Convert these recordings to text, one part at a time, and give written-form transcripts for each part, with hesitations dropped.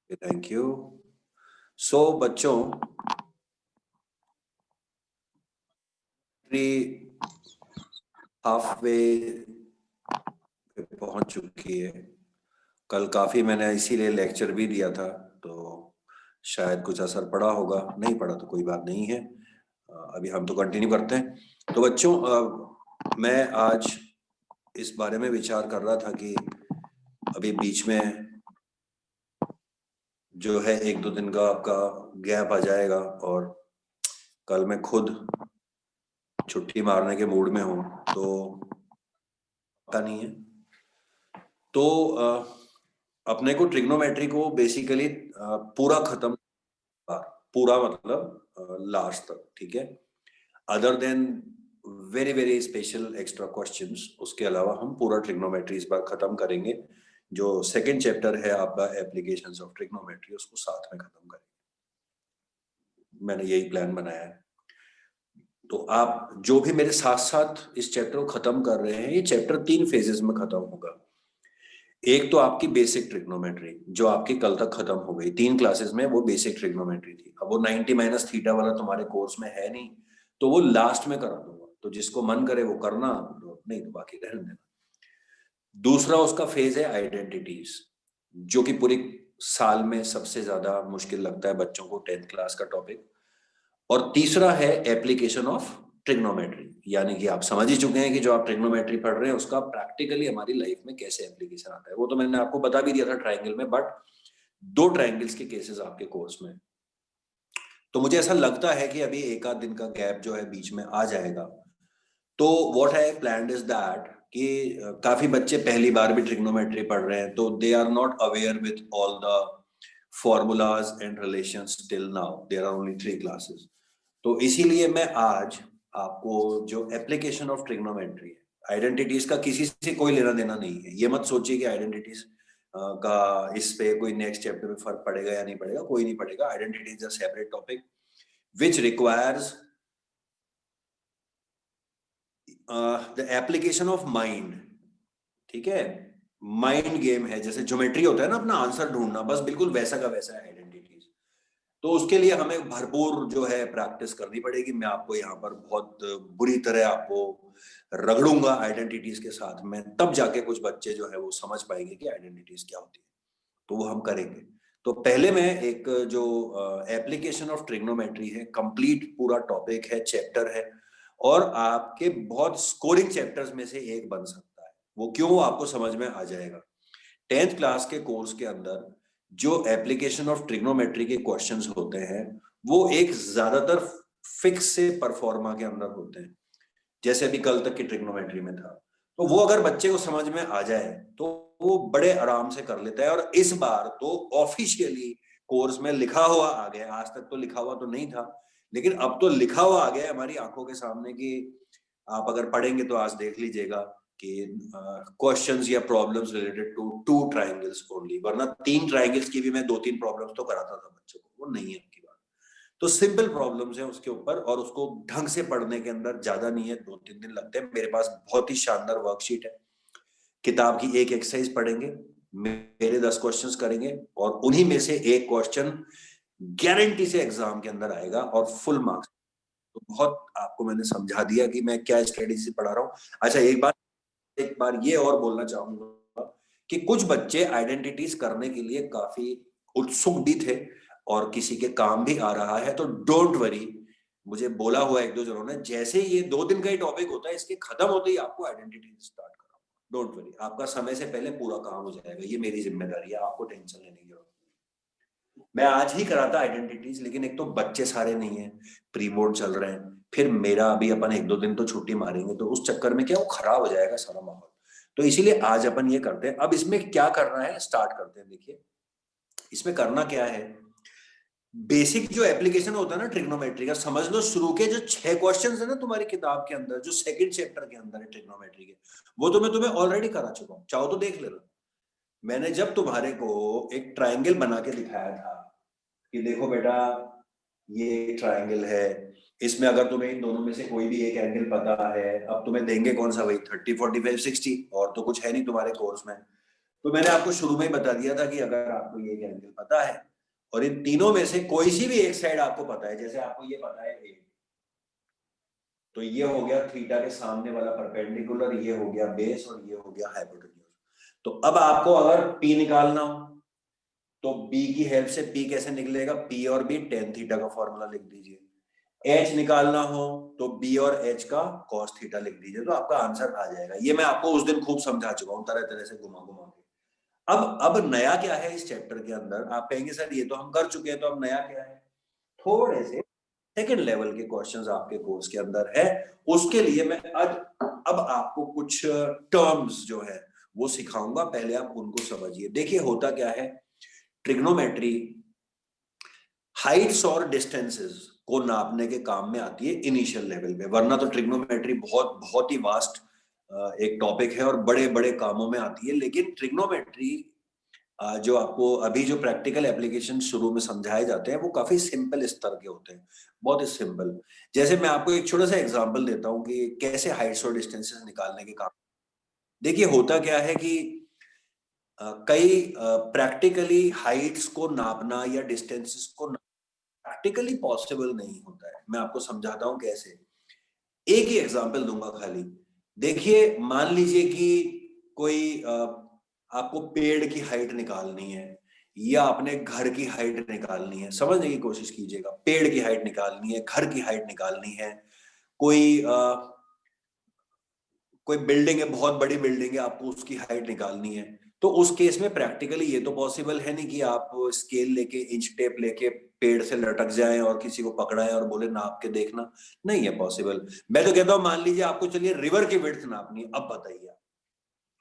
Thank you. सो बच्चों, half way पहुंच चुकी है। कल काफी मैंने इसीलिए लेक्चर भी दिया था, तो शायद कुछ असर पड़ा होगा। नहीं पड़ा तो कोई बात नहीं है। अभी हम तो कंटिन्यू करते हैं। तो बच्चों, मैं आज इस बारे में विचार कर रहा था कि अभी बीच में जो है 1-2 दिन का आपका गैप आ जाएगा, और कल मैं खुद छुट्टी मारने के मूड में हूँ, तो पता नहीं है। तो अपने को ट्रिग्नोमेट्री को बेसिकली पूरा खत्म, पूरा मतलब लास्ट तक, ठीक है। Other than very very special extra questions, उसके अलावा हम पूरा ट्रिग्नोमेट्री इस बार खत्म करेंगे। जो सेकंड चैप्टर है आपका एप्लीकेशंस ऑफ ट्रिग्नोमेट्री, उसको साथ में खत्म करेंगे। मैंने यही प्लान बनाया है। तो आप जो भी मेरे साथ साथ इस चैप्टर को खत्म कर रहे हैं, ये चैप्टर 3 फेजेस में खत्म होगा। एक तो आपकी बेसिक ट्रिग्नोमेट्री जो आपकी कल तक खत्म हो गई, 3 क्लासेस में वो बेसिक ट्रिग्नोमेट्री थी। अब वो 90 माइनस थीटा वाला तुम्हारे कोर्स में है नहीं, तो वो लास्ट में करा दूंगा। तो जिसको मन करे वो करना, तो नहीं तो बाकी रहने देना। दूसरा उसका फेज है आइडेंटिटीज, जो कि पूरी साल में सबसे ज्यादा मुश्किल लगता है बच्चों को, 10th क्लास का टॉपिक। और तीसरा है एप्लीकेशन ऑफ ट्रिग्नोमेट्री, यानी कि आप समझ ही चुके हैं कि जो आप ट्रिग्नोमेट्री पढ़ रहे हैं उसका प्रैक्टिकली हमारी लाइफ में कैसे एप्लीकेशन आता है। वो तो मैंने आपको बता भी दिया था ट्राइंगल में, बट 2 ट्राइंगल्स के केसेस आपके कोर्स में। तो मुझे ऐसा लगता है कि अभी 1 आध दिन का गैप जो है बीच में आ जाएगा। तो what I planned is that कि काफी बच्चे पहली बार भी ट्रिग्नोमेट्री पढ़ रहे हैं, तो they are not aware with all the formulas and relations till now. There are only 3 classes. तो इसीलिए मैं आज आपको जो एप्लीकेशन ऑफ ट्रिग्नोमेट्री है, आइडेंटिटीज का किसी से कोई लेना देना नहीं है। ये मत सोचिए कि आइडेंटिटीज का इस पे कोई नेक्स्ट चैप्टर में फर्क पड़ेगा या नहीं पड़ेगा, कोई नहीं पड़ेगा। Identity is a separate topic which requires the application of mind, ठीक है। माइंड गेम है, जैसे ज्योमेट्री होता है ना अपना आंसर ढूंढना, बस बिल्कुल वैसा का वैसा है आइडेंटिटीज। तो उसके लिए हमें भरपूर जो है प्रैक्टिस करनी पड़ेगी। मैं आपको यहाँ पर बहुत बुरी तरह आपको रगड़ूंगा आइडेंटिटीज के साथ में, तब जाके कुछ बच्चे जो है वो समझ पाएंगे कि आइडेंटिटीज क्या होती है। तो वो हम करेंगे। तो पहले मैं एक जो एप्लीकेशन ऑफ ट्रिग्नोमेट्री है, कंप्लीट पूरा टॉपिक है, चैप्टर है, और आपके बहुत स्कोरिंग चैप्टर्स में से एक बन सकता है। वो क्यों, वो आपको समझ में आ जाएगा। 10th क्लास के कोर्स के अंदर जो एप्लीकेशन ऑफ ट्रिग्नोमेट्री के क्वेश्चंस होते हैं, वो एक ज्यादातर फिक्स से परफॉर्मा के अंदर होते हैं, जैसे अभी कल तक की ट्रिग्नोमेट्री में था। तो वो अगर बच्चे को समझ में आ जाए तो वो बड़े आराम से कर लेता है। और इस बार तो ऑफिशियली कोर्स में लिखा हुआ आ गया, आज तक तो लिखा हुआ तो नहीं था, लेकिन अब तो लिखा हुआ आ गया है हमारी आंखों के सामने कि आप अगर पढ़ेंगे तो आज देख लीजिएगा कि क्वेश्चंस या problems related to 2 triangles only, वरना 3 ट्रायंगल्स की भी मैं 2-3 प्रॉब्लम्स तो कराता था बच्चों को, वो नहीं है आपकी बात। तो सिंपल प्रॉब्लम्स है उसके ऊपर, और उसको ढंग से पढ़ने के अंदर ज्यादा नहीं है, 2-3 दिन लगते हैं। मेरे पास बहुत ही शानदार वर्कशीट है, किताब की एक एक्सरसाइज पढ़ेंगे, मेरे 10 क्वेश्चंस करेंगे, और उन्हीं में से एक क्वेश्चन गारंटी से एग्जाम के अंदर आएगा और फुल मार्क्स। तो बहुत आपको मैंने समझा दिया कि मैं क्या स्ट्रेटेजी पढ़ा रहा हूँ। अच्छा, एक बार ये और बोलना चाहूंगा कि कुछ बच्चे आइडेंटिटीज करने के लिए काफी उत्सुक भी थे, और किसी के काम भी आ रहा है। तो डोंट वरी, मुझे बोला हुआ 1-2 जनों ने, जैसे ये 2 दिन का ही टॉपिक होता है, इसके खत्म होते ही आपको आइडेंटिटी स्टार्ट कराओ। डोंट वरी, आपका समय से पहले पूरा काम हो जाएगा। ये मेरी जिम्मेदारी है, आपको टेंशन लेने की जरूरत नहीं। मैं आज ही कराता आइडेंटिटीज, लेकिन एक तो बच्चे सारे नहीं है, प्री बोर्ड चल रहे हैं, फिर मेरा अभी अपन 1-2 दिन तो छुट्टी मारेंगे, तो उस चक्कर में क्या वो खराब हो जाएगा सारा माहौल। तो इसीलिए आज अपन ये करते हैं। अब इसमें क्या करना है, स्टार्ट करते हैं। देखिए इसमें करना क्या है, बेसिक जो एप्लीकेशन होता है ना ट्रिग्नोमेट्री का, समझ लो शुरू के जो 6 क्वेश्चंस है ना तुम्हारी किताब के अंदर, जो सेकंड चैप्टर के अंदर है ट्रिग्नोमेट्री के, वो तो मैं तुम्हें ऑलरेडी करा चुका हूं, चाहो तो देख लेना। मैंने जब तुम्हारे को एक ट्राइंगल बना के दिखाया था कि देखो बेटा ये ट्राइंगल है, इसमें अगर तुम्हें इन दोनों में से कोई भी एक एंगल पता है, अब तुम्हें देंगे कौन सा, भाई 30, 45, 60, और तो कुछ है नहीं तुम्हारे कोर्स में। तो मैंने आपको शुरू में ही बता दिया था कि अगर आपको ये एंगल पता है और इन तीनों में से कोई सी भी एक साइड आपको पता है, जैसे आपको ये पता है A, तो ये हो गया थीटा के सामने वाला परपेंडिकुलर, ये हो गया बेस और ये हो गया हाइपोटेन्यूज। तो अब आपको अगर P निकालना हो तो B की हेल्प से P कैसे निकलेगा, P और B टेन थीटा का फॉर्मूला लिख दीजिए। H निकालना हो तो B और H का cos थीटा लिख दीजिए, तो आपका आंसर आ जाएगा। ये मैं आपको उस दिन खूब समझा चुका हूँ तरह तरह से घुमा घुमा के। अब नया क्या है इस चैप्टर के अंदर, आप कहेंगे सर ये तो हम कर चुके हैं, तो अब नया क्या है? थोड़े से सेकंड लेवल के क्वेश्चंस आपके कोर्स के अंदर है। उसके लिए मैं आज अब आपको कुछ टर्म्स जो है वो सिखाऊंगा, पहले आप उनको समझिए। देखिए होता क्या है, ट्रिग्नोमेट्री हाइट्स और डिस्टेंसेस को नापने के काम में आती है इनिशियल लेवल पे, वरना तो ट्रिग्नोमेट्री बहुत बहुत ही वास्ट एक टॉपिक है और बड़े बड़े कामों में आती है। लेकिन ट्रिग्नोमेट्री जो आपको अभी जो प्रैक्टिकल एप्लीकेशन शुरू में समझाए जाते हैं वो काफी सिंपल स्तर के होते हैं, बहुत ही सिंपल। जैसे मैं आपको एक छोटा सा एग्जांपल देता हूँ कि कैसे हाइट्स और डिस्टेंसेस निकालने के काम। देखिए होता क्या है कि कई प्रैक्टिकली हाइट्स को नापना या डिस्टेंसेस को प्रैक्टिकली पॉसिबल नहीं होता है। मैं आपको समझाता हूँ कैसे, एक ही एग्जांपल दूंगा खाली। देखिए मान लीजिए कि कोई आपको पेड़ की हाइट निकालनी है या अपने घर की हाइट निकालनी है, समझने की कोशिश कीजिएगा। पेड़ की हाइट निकालनी है, घर की हाइट निकालनी है, कोई कोई बिल्डिंग है, बहुत बड़ी बिल्डिंग है, आपको उसकी हाइट निकालनी है। तो उस केस में प्रैक्टिकली ये तो पॉसिबल है नहीं कि आप स्केल लेके इंच टेप लेके पेड़ से लटक जाएं और किसी को पकड़ाएं और बोले नाप के देखना, नहीं है पॉसिबल। मैं तो कहता हूं मान लीजिए आपको चलिए रिवर की विड्थ नापनी है, अब बताइए आप।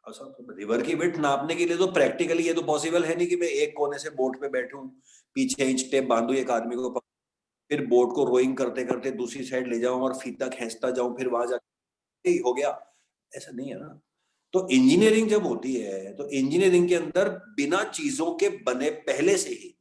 अच्छा, तो रिवर की विड्थ नापने के लिए तो प्रैक्टिकली ये तो पॉसिबल है नहीं कि मैं एक कोने से बोट पे बैठूं, पीछे इंच टेप बांधू, एक आदमी को फिर बोट को रोइंग करते करते दूसरी साइड ले जाऊं और फीता खींचता जाऊं, फिर वहां जाके हो गया। ऐसा नहीं है ना। तो इंजीनियरिंग जब होती है तो इंजीनियरिंग के अंदर बिना चीजों के बने पहले से ही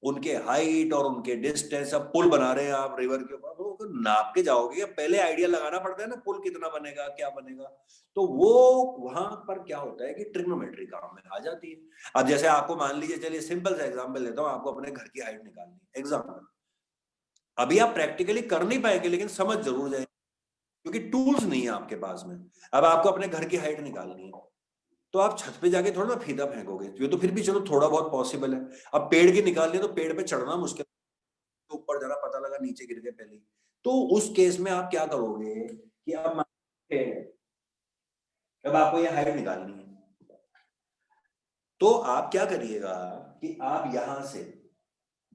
उनके हाइट और उनके डिस्टेंस, अब पुल बना रहे हैं आप रिवर के ऊपर, तो नाप के जाओगे, पहले आइडिया लगाना पड़ता है ना पुल कितना बनेगा क्या बनेगा। तो वो वहां पर क्या होता है कि ट्रिग्नोमेट्री काम में आ जाती है। अब जैसे आपको मान लीजिए, चलिए सिंपल सा एग्जांपल लेता हूँ, आपको अपने घर की हाइट निकालनी है एग्जांपल। अभी आप प्रैक्टिकली कर नहीं पाएंगे लेकिन समझ जरूर जाएंगे, क्योंकि टूल्स नहीं है आपके पास में। अब आपको अपने घर की हाइट निकालनी है तो आप छत पे जाके थोड़ा ना फीता फेंकोगे, ये तो फिर भी चलो थोड़ा बहुत पॉसिबल है। अब पेड़ की निकालनी है तो पेड़ पे चढ़ना मुश्किल, तो ऊपर जाना, पता लगा नीचे गिर गए पहले। तो उस केस में आप क्या करोगे कि अब पेड़ है, अब आपको ये हाइट निकालनी है, तो आप क्या करिएगा कि आप यहां से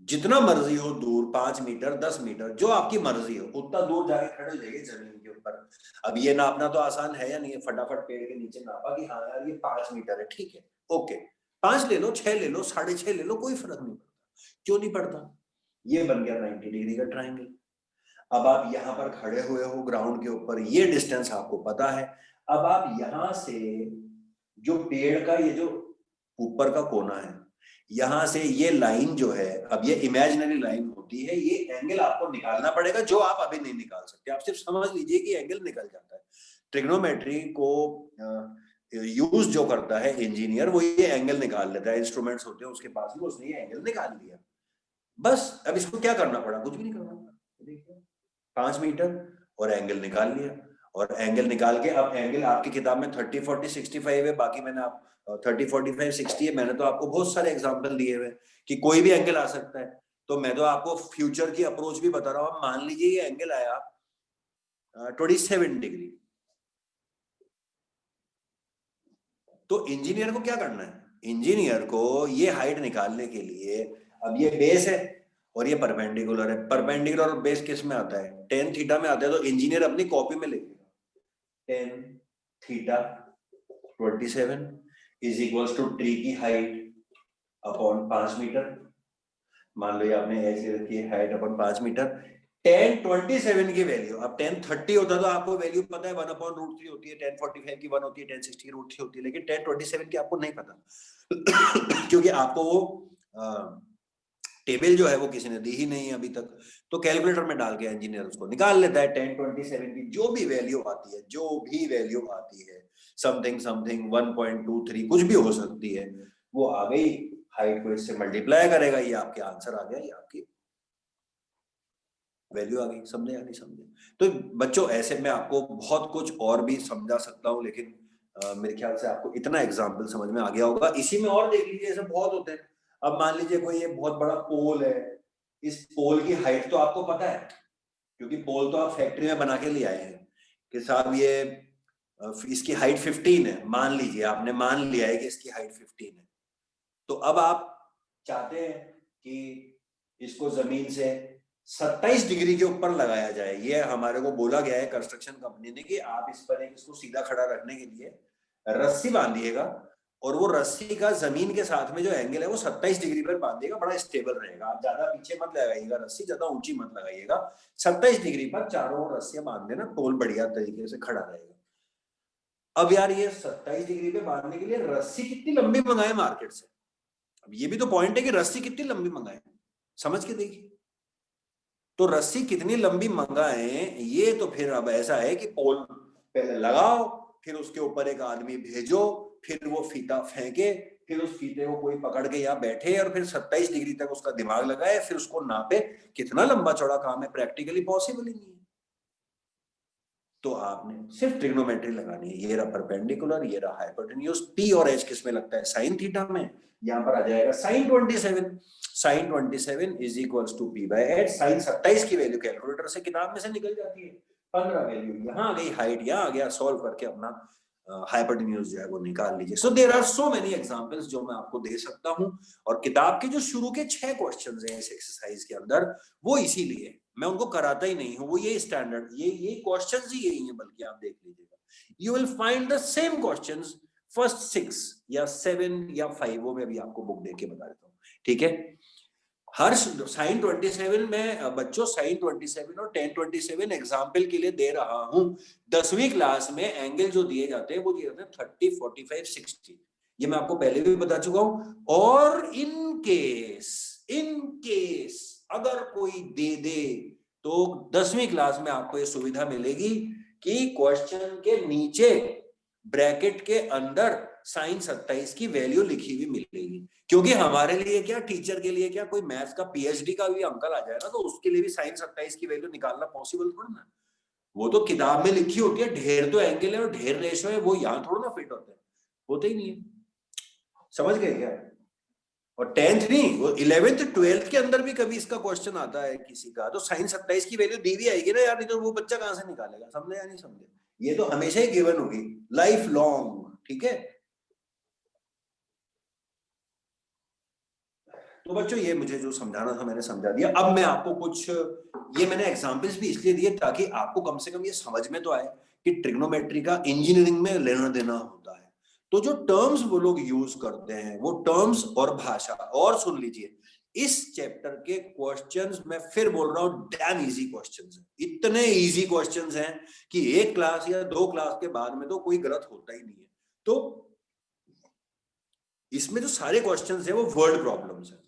जितना मर्जी हो दूर, 5 मीटर 10 मीटर जो आपकी मर्जी हो उतना दूर जाके खड़े हो जाइए जमीन के ऊपर। अब ये नापना तो आसान है या नहीं है, फटाफट पेड़ के नीचे नापा कि हाँ यार ये 5 मीटर है, ठीक है ओके, 5 ले लो, 6 ले लो, 6.5 ले लो, कोई फर्क नहीं पड़ता। क्यों नहीं पड़ता? ये बन गया 90 डिग्री का ट्राइंगल। अब आप यहाँ पर खड़े हुए हो ग्राउंड के ऊपर, ये डिस्टेंस आपको पता है। अब आप यहां से जो पेड़ का ये जो ऊपर का कोना है, यहां से ये लाइन जो है, अब ये इमेजिनरी लाइन होती है, ये एंगल आपको निकालना पड़ेगा जो आप अभी नहीं निकाल सकते। आप सिर्फ समझ लीजिए कि एंगल निकल जाता है। ट्रिग्नोमेट्री को यूज जो करता है इंजीनियर, वो ये एंगल निकाल लेता है, इंस्ट्रूमेंट्स होते हैं उसके पास ही, उसने ये एंगल निकाल लिया बस। अब इसको क्या करना पड़ा, कुछ भी नहीं करना पड़ा, देखिए 5 मीटर और एंगल निकाल लिया। और एंगल निकाल के अब एंगल आपकी किताब में 30 40 65 है, बाकी मैंने आप 30 45 60 है, मैंने तो आपको बहुत सारे एग्जांपल दिए हुए कि कोई भी एंगल आ सकता है। तो मैं तो आपको फ्यूचर की अप्रोच भी बता रहा हूँ। मान लीजिए ये एंगल आया 27 डिग्री, तो इंजीनियर को क्या करना है, इंजीनियर को ये हाइट निकालने के लिए, अब ये बेस है और ये परपेंडिकुलर है, परपेंडिकुलर और बेस किस में आता है, टेन थीटा में आता है। तो इंजीनियर अपनी कॉपी में लिखेगा tan theta 27 is equals to tree की हाइट अपॉन 5 मीटर। मान लो ये आपने ऐसे रखी है हाइट अपॉन 5 मीटर। टेन 27 की वैल्यू, अब 1030 होता तो आपको वैल्यू पता है 1/√3 होती है, 1045 की 1 होती है, 1060 की √3 होती है, लेकिन 1027 की आपको नहीं पता क्योंकि आपको वो टेबल जो है वो किसी ने दी ही नहीं है अभी तक। तो कैलकुलेटर में डाल के इंजीनियर उसको निकाल लेता है 1027 की जो भी वैल्यू आती है, जो भी वैल्यू आती है, समथिंग समथिंग 1.23 कुछ भी हो सकती है, वो आ गई, हाइट को इससे मल्टीप्लाई करेगा, ये आपके आंसर आ गया, ये आपकी वैल्यू आ गई। समझे या नहीं समझे? तो बच्चों ऐसे मैं आपको बहुत कुछ और भी समझा सकता हूँ, लेकिन मेरे ख्याल से आपको इतना एग्जाम्पल समझ में आ गया होगा। इसी में और देख लीजिए, ऐसे बहुत होते हैं। अब मान लीजिए कोई ये बहुत बड़ा पोल है, इस पोल की हाइट तो आपको पता है, क्योंकि पोल तो आप फैक्ट्री में बना के ले आए हैं कि साहब ये इसकी हाइट 15 है, मान लीजिए आपने मान लिया है कि इसकी हाइट 15 है। तो अब आप चाहते हैं कि इसको जमीन से 27 डिग्री के ऊपर लगाया जाए। ये हमारे को बोला गया है कंस्ट्रक्शन कंपनी ने कि आप इस पर एक इसको सीधा खड़ा रखने के लिए रस्सी बांधिएगा, और वो रस्सी का जमीन के साथ में जो एंगल है वो 27 डिग्री पर बांधिएगा, बड़ा स्टेबल रहेगा। आप ज्यादा पीछे मत लगाइएगा रस्सी, ज्यादा ऊंची मत लगाइएगा, 27 डिग्री पर चारों ओर रस्सियां बांध देना, पोल बढ़िया तरीके से खड़ा रहेगा। अब यार ये 27 डिग्री पे बांधने के लिए रस्सी कितनी लंबी मंगाए मार्केट से? अब ये भी तो पॉइंट है कि रस्सी कितनी लंबी मंगाए, समझ के देखिए। तो रस्सी कितनी लंबी मंगाए, ये तो फिर अब ऐसा है कि पोल पहले लगाओ, फिर उसके ऊपर एक आदमी भेजो, फिर वो फीता फेंके, फिर उस फीते को कोई पकड़ के यहाँ बैठे और फिर 27 डिग्री तक उसका दिमाग लगाए, फिर उसको नापे। कितना लंबा चौड़ा काम है, प्रैक्टिकली पॉसिबल ही नहीं है। तो आपने सिर्फ ट्रिग्नोमेट्री लगानी है। ये रहा परपेंडिकुलर, ये रहा हाइपोटेन्यूज, पी और एच किस में लगता है? साइन थीटा में। यहाँ पर आ जाएगा sine 27। Sine 27 is equals to P by H. Sine 27 की वैल्यू कैलकुलेटर से किताब में से निकल जाती है, 15 वैल्यू यहाँ आ गई, हाइट यहाँ आ गया, सॉल्व करके अपना हाइपोटेन्यूज जो है वो निकाल लीजिए। So there are so many examples जो मैं आपको दे सकता हूँ, और किताब के जो शुरू के 6 क्वेश्चंस हैं इस एक्सरसाइज के अंदर, वो इसीलिए मैं उनको कराता ही नहीं हूँ। वो ये स्टैंडर्ड, ये क्वेश्चंस ही यही हैं, बल्कि आप देख लीजिएगा, you will find the same questions first 6 या 7 या 5, वो मैं अभी आपको बुक देके बता देता हूँ, ठीक है। हर साइन 27 में बच्चों, साइन 27 और टेन 27 एग्जाम्पल के लिए दे रहा हूं। 10वीं क्लास में एंगल जो दिए जाते हैं वो दिए जाते हैं 30, 45, 60। ये मैं आपको पहले भी बता चुका हूं। और इन केस अगर कोई दे दे तो 10वीं क्लास में आपको ये सुविधा मिलेगी कि क्वेश्चन के नीचे ब्रैकेट के अंदर साइन 27 की वैल्यू लिखी हुई मिलेगी। क्योंकि हमारे लिए क्या, टीचर के लिए क्या, कोई मैथ्स का पीएचडी का भी अंकल आ जाए ना, तो उसके लिए भी साइन 27 की वैल्यू निकालना पॉसिबल थोड़ा ना। वो तो किताब में लिखी होती है, ढेर तो एंगल है और ढेर रेशो है, वो यहाँ थोड़ा ना फिट होते हैं, होते ही नहीं है। समझ गए क्या? और 10th नहीं, वो 11th 12th के अंदर भी कभी इसका क्वेश्चन आता है किसी का, तो साइन 27 की वैल्यू दी हुई आएगी ना यार, नहीं तो वो बच्चा कहां से निकालेगा? समझे या नहीं समझे? ये तो हमेशा ही गिवन होगी, लाइफ लॉन्ग, ठीक है। तो बच्चों ये मुझे जो समझाना था मैंने समझा दिया। अब मैं आपको कुछ, ये मैंने एग्जांपल्स भी इसलिए दिए ताकि आपको कम से कम ये समझ में तो आए कि ट्रिग्नोमेट्री का इंजीनियरिंग में लेना देना होता है। तो जो टर्म्स वो लोग यूज करते हैं, वो टर्म्स और भाषा, और सुन लीजिए, इस चैप्टर के क्वेश्चंस मैं फिर बोल रहा हूँ डैम इजी क्वेश्चंस हैं, इतने इजी क्वेश्चंस हैं कि एक क्लास या 2 क्लास के बाद में तो कोई गलत होता ही नहीं है। तो इसमें जो सारे क्वेश्चंस हैं वो वर्ड प्रॉब्लम्स हैं।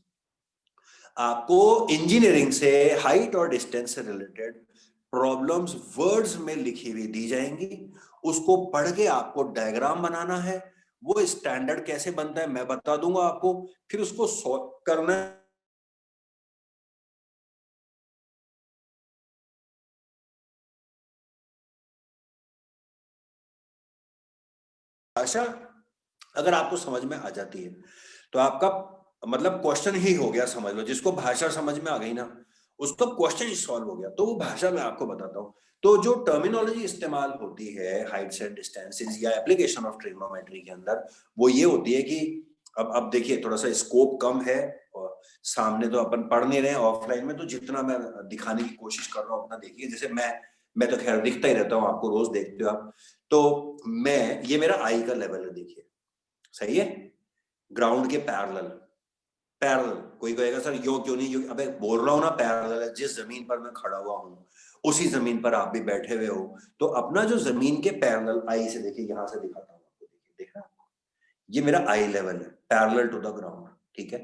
आपको इंजीनियरिंग से हाइट और डिस्टेंस से रिलेटेड प्रॉब्लम्स वर्ड्स में लिखी हुई दी जाएंगी, उसको पढ़ के आपको डायग्राम बनाना है। वो स्टैंडर्ड कैसे बनता है मैं बता दूंगा आपको, फिर उसको सॉल्व करना है। भाषा अगर आपको समझ में आ जाती है तो आपका मतलब क्वेश्चन ही हो गया, समझ लो। जिसको भाषा समझ में आ गई ना, उसका क्वेश्चन ही सॉल्व हो गया। तो वो भाषा मैं आपको बताता हूँ। तो जो टर्मिनोलॉजी इस्तेमाल होती है हाइट्स एंड डिस्टेंसेस या एप्लीकेशन ऑफ ट्रिग्नोमेट्री के अंदर, वो ये होती है कि अब देखिए थोड़ा सा स्कोप कम है, और सामने तो अपन पढ़ नहीं रहे हैं, ऑफलाइन में तो जितना मैं दिखाने की कोशिश कर रहा हूँ उतना देखिए। जैसे मैं तो खैर दिखता ही रहता हूँ आपको, रोज देखते हो आप। तो मैं, ये मेरा आई का लेवल है, देखिए सही है, ग्राउंड के पैरेलल। पैरेलल कोई कहेगा सर यो क्यों नहीं, यो, अबे बोल रहा हूं ना पैरेलल है। जिस जमीन पर मैं खड़ा हुआ हूं उसी जमीन पर आप भी बैठे हुए हो, तो अपना जो जमीन के पैरेलल, आई से देखिए, यहां से दिखाता हूं आपको, देखिए देख रहा है, ये मेरा आई लेवल है पैरेलल टू द ग्राउंड, ठीक है।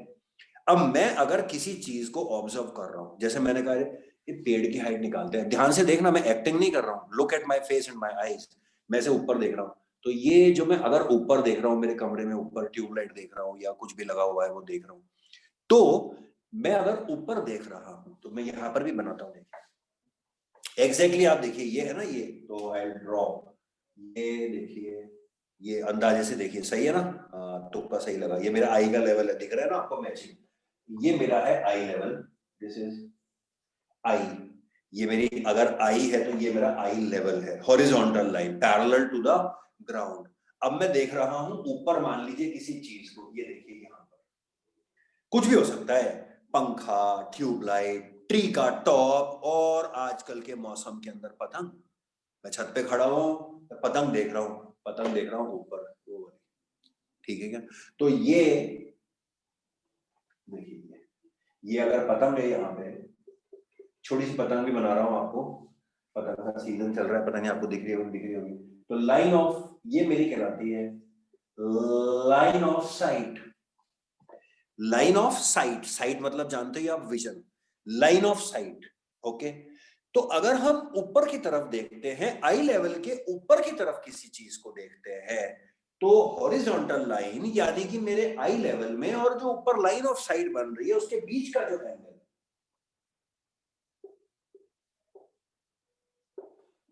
अब मैं अगर किसी चीज को ऑब्जर्व कर रहा हूं, जैसे मैंने कहा ये पेड़ की हाइट निकालते हैं, ध्यान से देखना, मैं एक्टिंग नहीं कर रहा हूं, look at my face and my eyes, मैं से ऊपर देख रहा हूं। तो ये जो मैं अगर ऊपर देख रहा हूँ, मेरे कमरे में ऊपर ट्यूबलाइट देख रहा हूँ या कुछ भी लगा हुआ है वो देख रहा हूँ, तो मैं अगर ऊपर देख रहा हूँ तो मैं यहाँ पर भी बनाता हूँ। देखिए एग्जैक्टली आप देखिए ये है ना, ये तो आई ड्रॉ, ये देखिए, ये अंदाजे से देखिए सही है ना, तुक्का सही लगा। ये मेरा आई का लेवल है, दिख रहा है ना आपको मैचिंग, ये मेरा है eye level, this is eye. ये मेरी अगर आई है तो ये मेरा आई लेवल है, horizontal line parallel to the ground. अब मैं देख रहा हूं ऊपर, मान लीजिए किसी चीज को, ये देखिए यहां पर कुछ भी हो सकता है, पंखा, ट्यूबलाइट, ट्री का टॉप, और आजकल के मौसम के अंदर पतंग। मैं छत पे खड़ा हुआ हूं, पतंग देख रहा हूं, पतंग देख रहा हूं ऊपर वो वाली, ठीक है क्या? तो ये देखिए, ये अगर पतंग है, यहाँ पे छोटी सी पतंग भी बना रहा हूं आपको, पतंग का सीजन चल रहा है, पता नहीं आपको दिख रही होगी, दिख रही होगी। तो लाइन ऑफ, ये मेरी कहलाती है line of site. Line of site, site मतलब जानते ही आप, vision, line of site. Okay, तो अगर हम ऊपर की तरफ देखते हैं, आई लेवल के ऊपर की तरफ किसी चीज को देखते हैं, तो हॉरिजॉन्टल लाइन यानी कि मेरे आई लेवल में और जो ऊपर लाइन ऑफ साइट बन रही है उसके बीच का जो एंगल,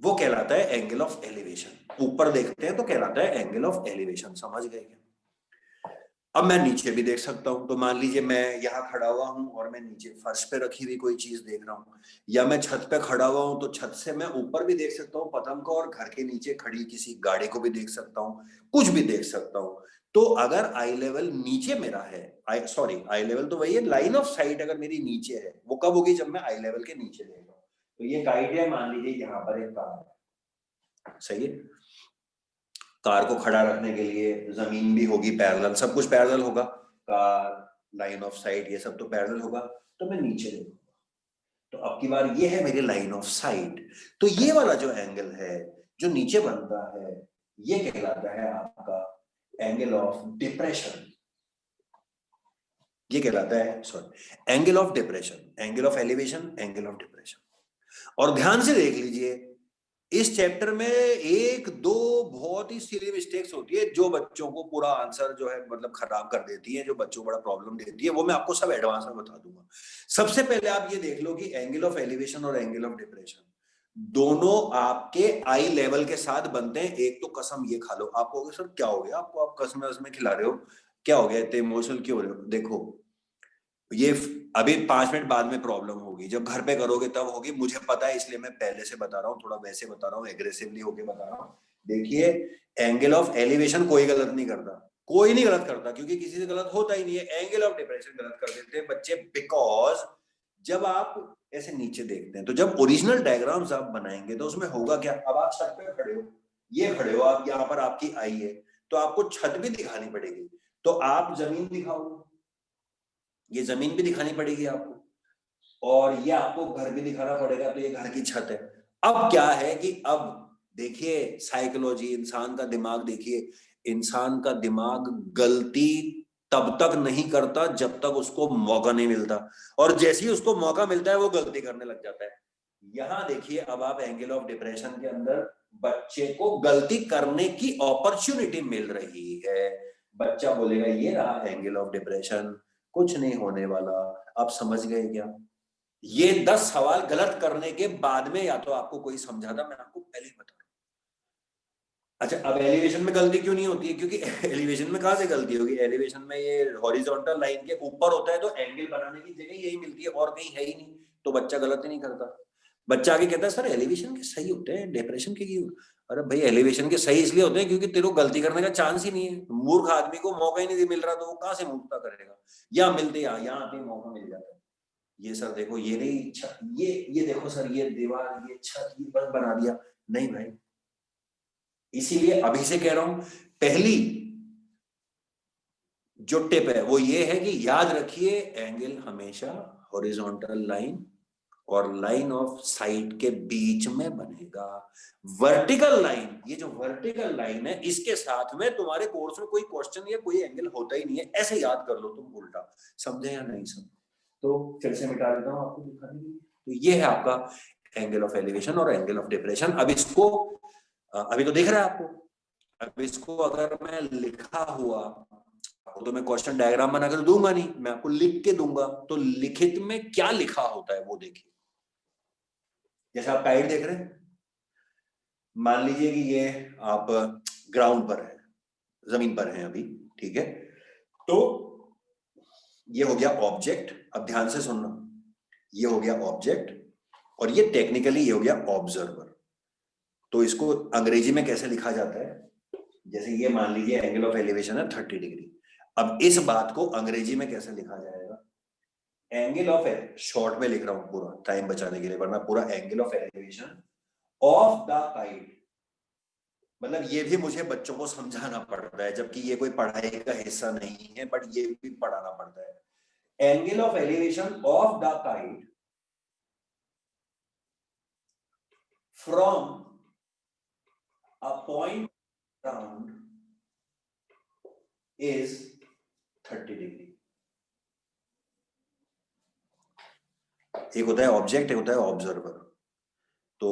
वो कहलाता है एंगल ऑफ एलिवेशन। ऊपर देखते हैं तो कहलाता है एंगल ऑफ एलिवेशन। समझ गए क्या? अब मैं नीचे भी देख सकता हूं, तो मान लीजिए मैं यहाँ खड़ा हुआ हूं और मैं नीचे फर्श पे रखी हुई कोई चीज देख रहा हूं, या मैं छत पे खड़ा हुआ हूं, तो छत से मैं ऊपर भी देख सकता हूँ पतंग को, और घर के नीचे खड़ी किसी गाड़ी को भी देख सकता हूँ, कुछ भी देख सकता हूँ। तो अगर आई लेवल नीचे मेरा है, आई लेवल तो वही है, लाइन ऑफ साइट अगर मेरी नीचे है, वो कब होगी? जब मैं आई लेवल के नीचे देख रहा हूँ। तो ये एक आइडिया, मान लीजिए यहाँ पर एक कार है, सही है, कार को खड़ा रखने के लिए जमीन भी होगी पैरेलल, सब कुछ पैरेलल होगा, कार, लाइन ऑफ साइट, ये सब तो पैरेलल होगा, तो मैं नीचे देखूंगा। तो अब की बार ये है मेरी लाइन ऑफ साइट, तो ये वाला जो एंगल है जो नीचे बनता है, ये कहलाता है आपका एंगल ऑफ डिप्रेशन। ये कहलाता है, sorry, angle of depression, angle of elevation, angle of depression. और ध्यान से देख लीजिए, इस चैप्टर में एक दो बहुत ही सीरियस मिस्टेक्स होती है जो बच्चों को पूरा आंसर जो है मतलब खराब कर देती है, जो बच्चों को बड़ा प्रॉब्लम देती है, वो मैं आपको सब एडवांस में बता दूंगा। सबसे पहले आप ये देख लो कि एंगल ऑफ एलिवेशन और एंगल ऑफ डिप्रेशन दोनों आपके आई लेवल के साथ बनते हैं। एक तो कसम ये खा लो, आप कहोगे सर क्या हो गया आपको, आप कसम कसम खिला रहे हो, क्या हो गया, इतने इमोशनल क्यों हो रहे हो? देखो, ये अभी 5 मिनट बाद में प्रॉब्लम होगी, जब घर पे करोगे तब होगी, मुझे पता है, इसलिए मैं पहले से बता रहा हूँ, थोड़ा वैसे बता रहा हूँ, एग्रेसिवली होके बता रहा हूँ। देखिए, एंगल ऑफ एलिवेशन कोई गलत नहीं करता, कोई नहीं गलत करता, क्योंकि किसी से गलत होता ही नहीं है। एंगल ऑफ डिप्रेशन गलत कर देते हैं बच्चे, बिकॉज जब आप ऐसे नीचे देखते हैं, तो जब ओरिजिनल डायग्राम्स आप बनाएंगे तो उसमें होगा क्या, अब आप छत पे खड़े हो, ये खड़े हो आप, यहाँ पर आपकी आई है, तो आपको छत भी दिखानी पड़ेगी, तो आप जमीन दिखाओगे, ये जमीन भी दिखानी पड़ेगी आपको, और ये आपको घर भी दिखाना पड़ेगा, तो ये घर की छत है। अब क्या है कि अब देखिए साइकोलॉजी, इंसान का दिमाग देखिए, इंसान का दिमाग गलती तब तक नहीं करता जब तक उसको मौका नहीं मिलता, और जैसे ही उसको मौका मिलता है वो गलती करने लग जाता है। यहां देखिए, अब आप एंगल ऑफ डिप्रेशन के अंदर बच्चे को गलती करने की अपॉर्चुनिटी मिल रही है। बच्चा बोलेगा ये रहा एंगल ऑफ डिप्रेशन, कुछ नहीं होने वाला। आप समझ गए क्या? ये 10 सवाल गलत करने के बाद में या तो आपको कोई समझाता, मैं आपको पहले ही बता रहा हूं। अच्छा, अब एलिवेशन में गलती क्यों नहीं होती है? क्योंकि एलिवेशन में कहां से गलती होगी? एलिवेशन में ये हॉरिजॉन्टल लाइन के ऊपर होता है, तो एंगल बनाने की जगह यही मिलती है और कहीं है ही नहीं, तो बच्चा गलत ही नहीं करता। बच्चा आगे कहता है सर एलिवेशन के सही होते हैं, डिप्रेशन के क्यों? अरे भाई, एलिवेशन के सही इसलिए होते हैं क्योंकि तेरे को गलती करने का चांस ही नहीं है। मूर्ख आदमी को मौका ही नहीं मिल रहा, तो वो कहां से मूर्खता करेगा? या मिलते यहाँ आते मौका मिल जाता है। ये सर देखो, ये नहीं छत, ये देखो सर, ये दीवार, ये छत, ये बस बना दिया, नहीं भाई। इसीलिए अभी से कह रहा हूं, पहली जो टिप है वो ये है कि याद रखिए, एंगल हमेशा हॉरिजॉन्टल लाइन और लाइन ऑफ साइट के बीच में बनेगा। वर्टिकल लाइन, ये जो वर्टिकल लाइन है, इसके साथ में तुम्हारे कोर्स में कोई क्वेश्चन या कोई एंगल होता ही नहीं है, ऐसे याद कर लो तुम उल्टा। समझे या नहीं समझे? तो फिर से मिटा देता हूं आपको दिखाने के लिए। तो ये है आपका एंगल ऑफ एलिवेशन और एंगल ऑफ डिप्रेशन। अब इसको अभी तो दिख रहा है आपको, अब इसको अगर मैं लिखा हुआ तो मैं क्वेश्चन डायग्राम बनाकर दूंगा नहीं, मैं आपको लिख के दूंगा। तो लिखित में क्या लिखा होता है वो देखिए। जैसे आप टाइट देख रहे हैं, मान लीजिए कि ये आप ग्राउंड पर है, जमीन पर है अभी, ठीक है। तो ये हो गया ऑब्जेक्ट, अब ध्यान से सुनना, ये हो गया ऑब्जेक्ट और ये टेक्निकली ये हो गया ऑब्जर्वर। तो इसको अंग्रेजी में कैसे लिखा जाता है, जैसे ये मान लीजिए एंगल ऑफ एलिवेशन है 30 डिग्री। अब इस बात को अंग्रेजी में कैसे लिखा जाएगा, एंगल ऑफ, शॉर्ट में लिख रहा हूं पूरा टाइम बचाने के लिए, वरना पूरा angle of elevation of the kite. मतलब ये भी मुझे बच्चों को समझाना पड़ता है, जबकि ये कोई पढ़ाई का हिस्सा नहीं है, बट ये भी पढ़ाना पड़ता है। Angle of elevation of the kite from a point ground is 30 degree. एक होता है ऑब्जेक्ट, एक होता है ऑब्जर्वर। तो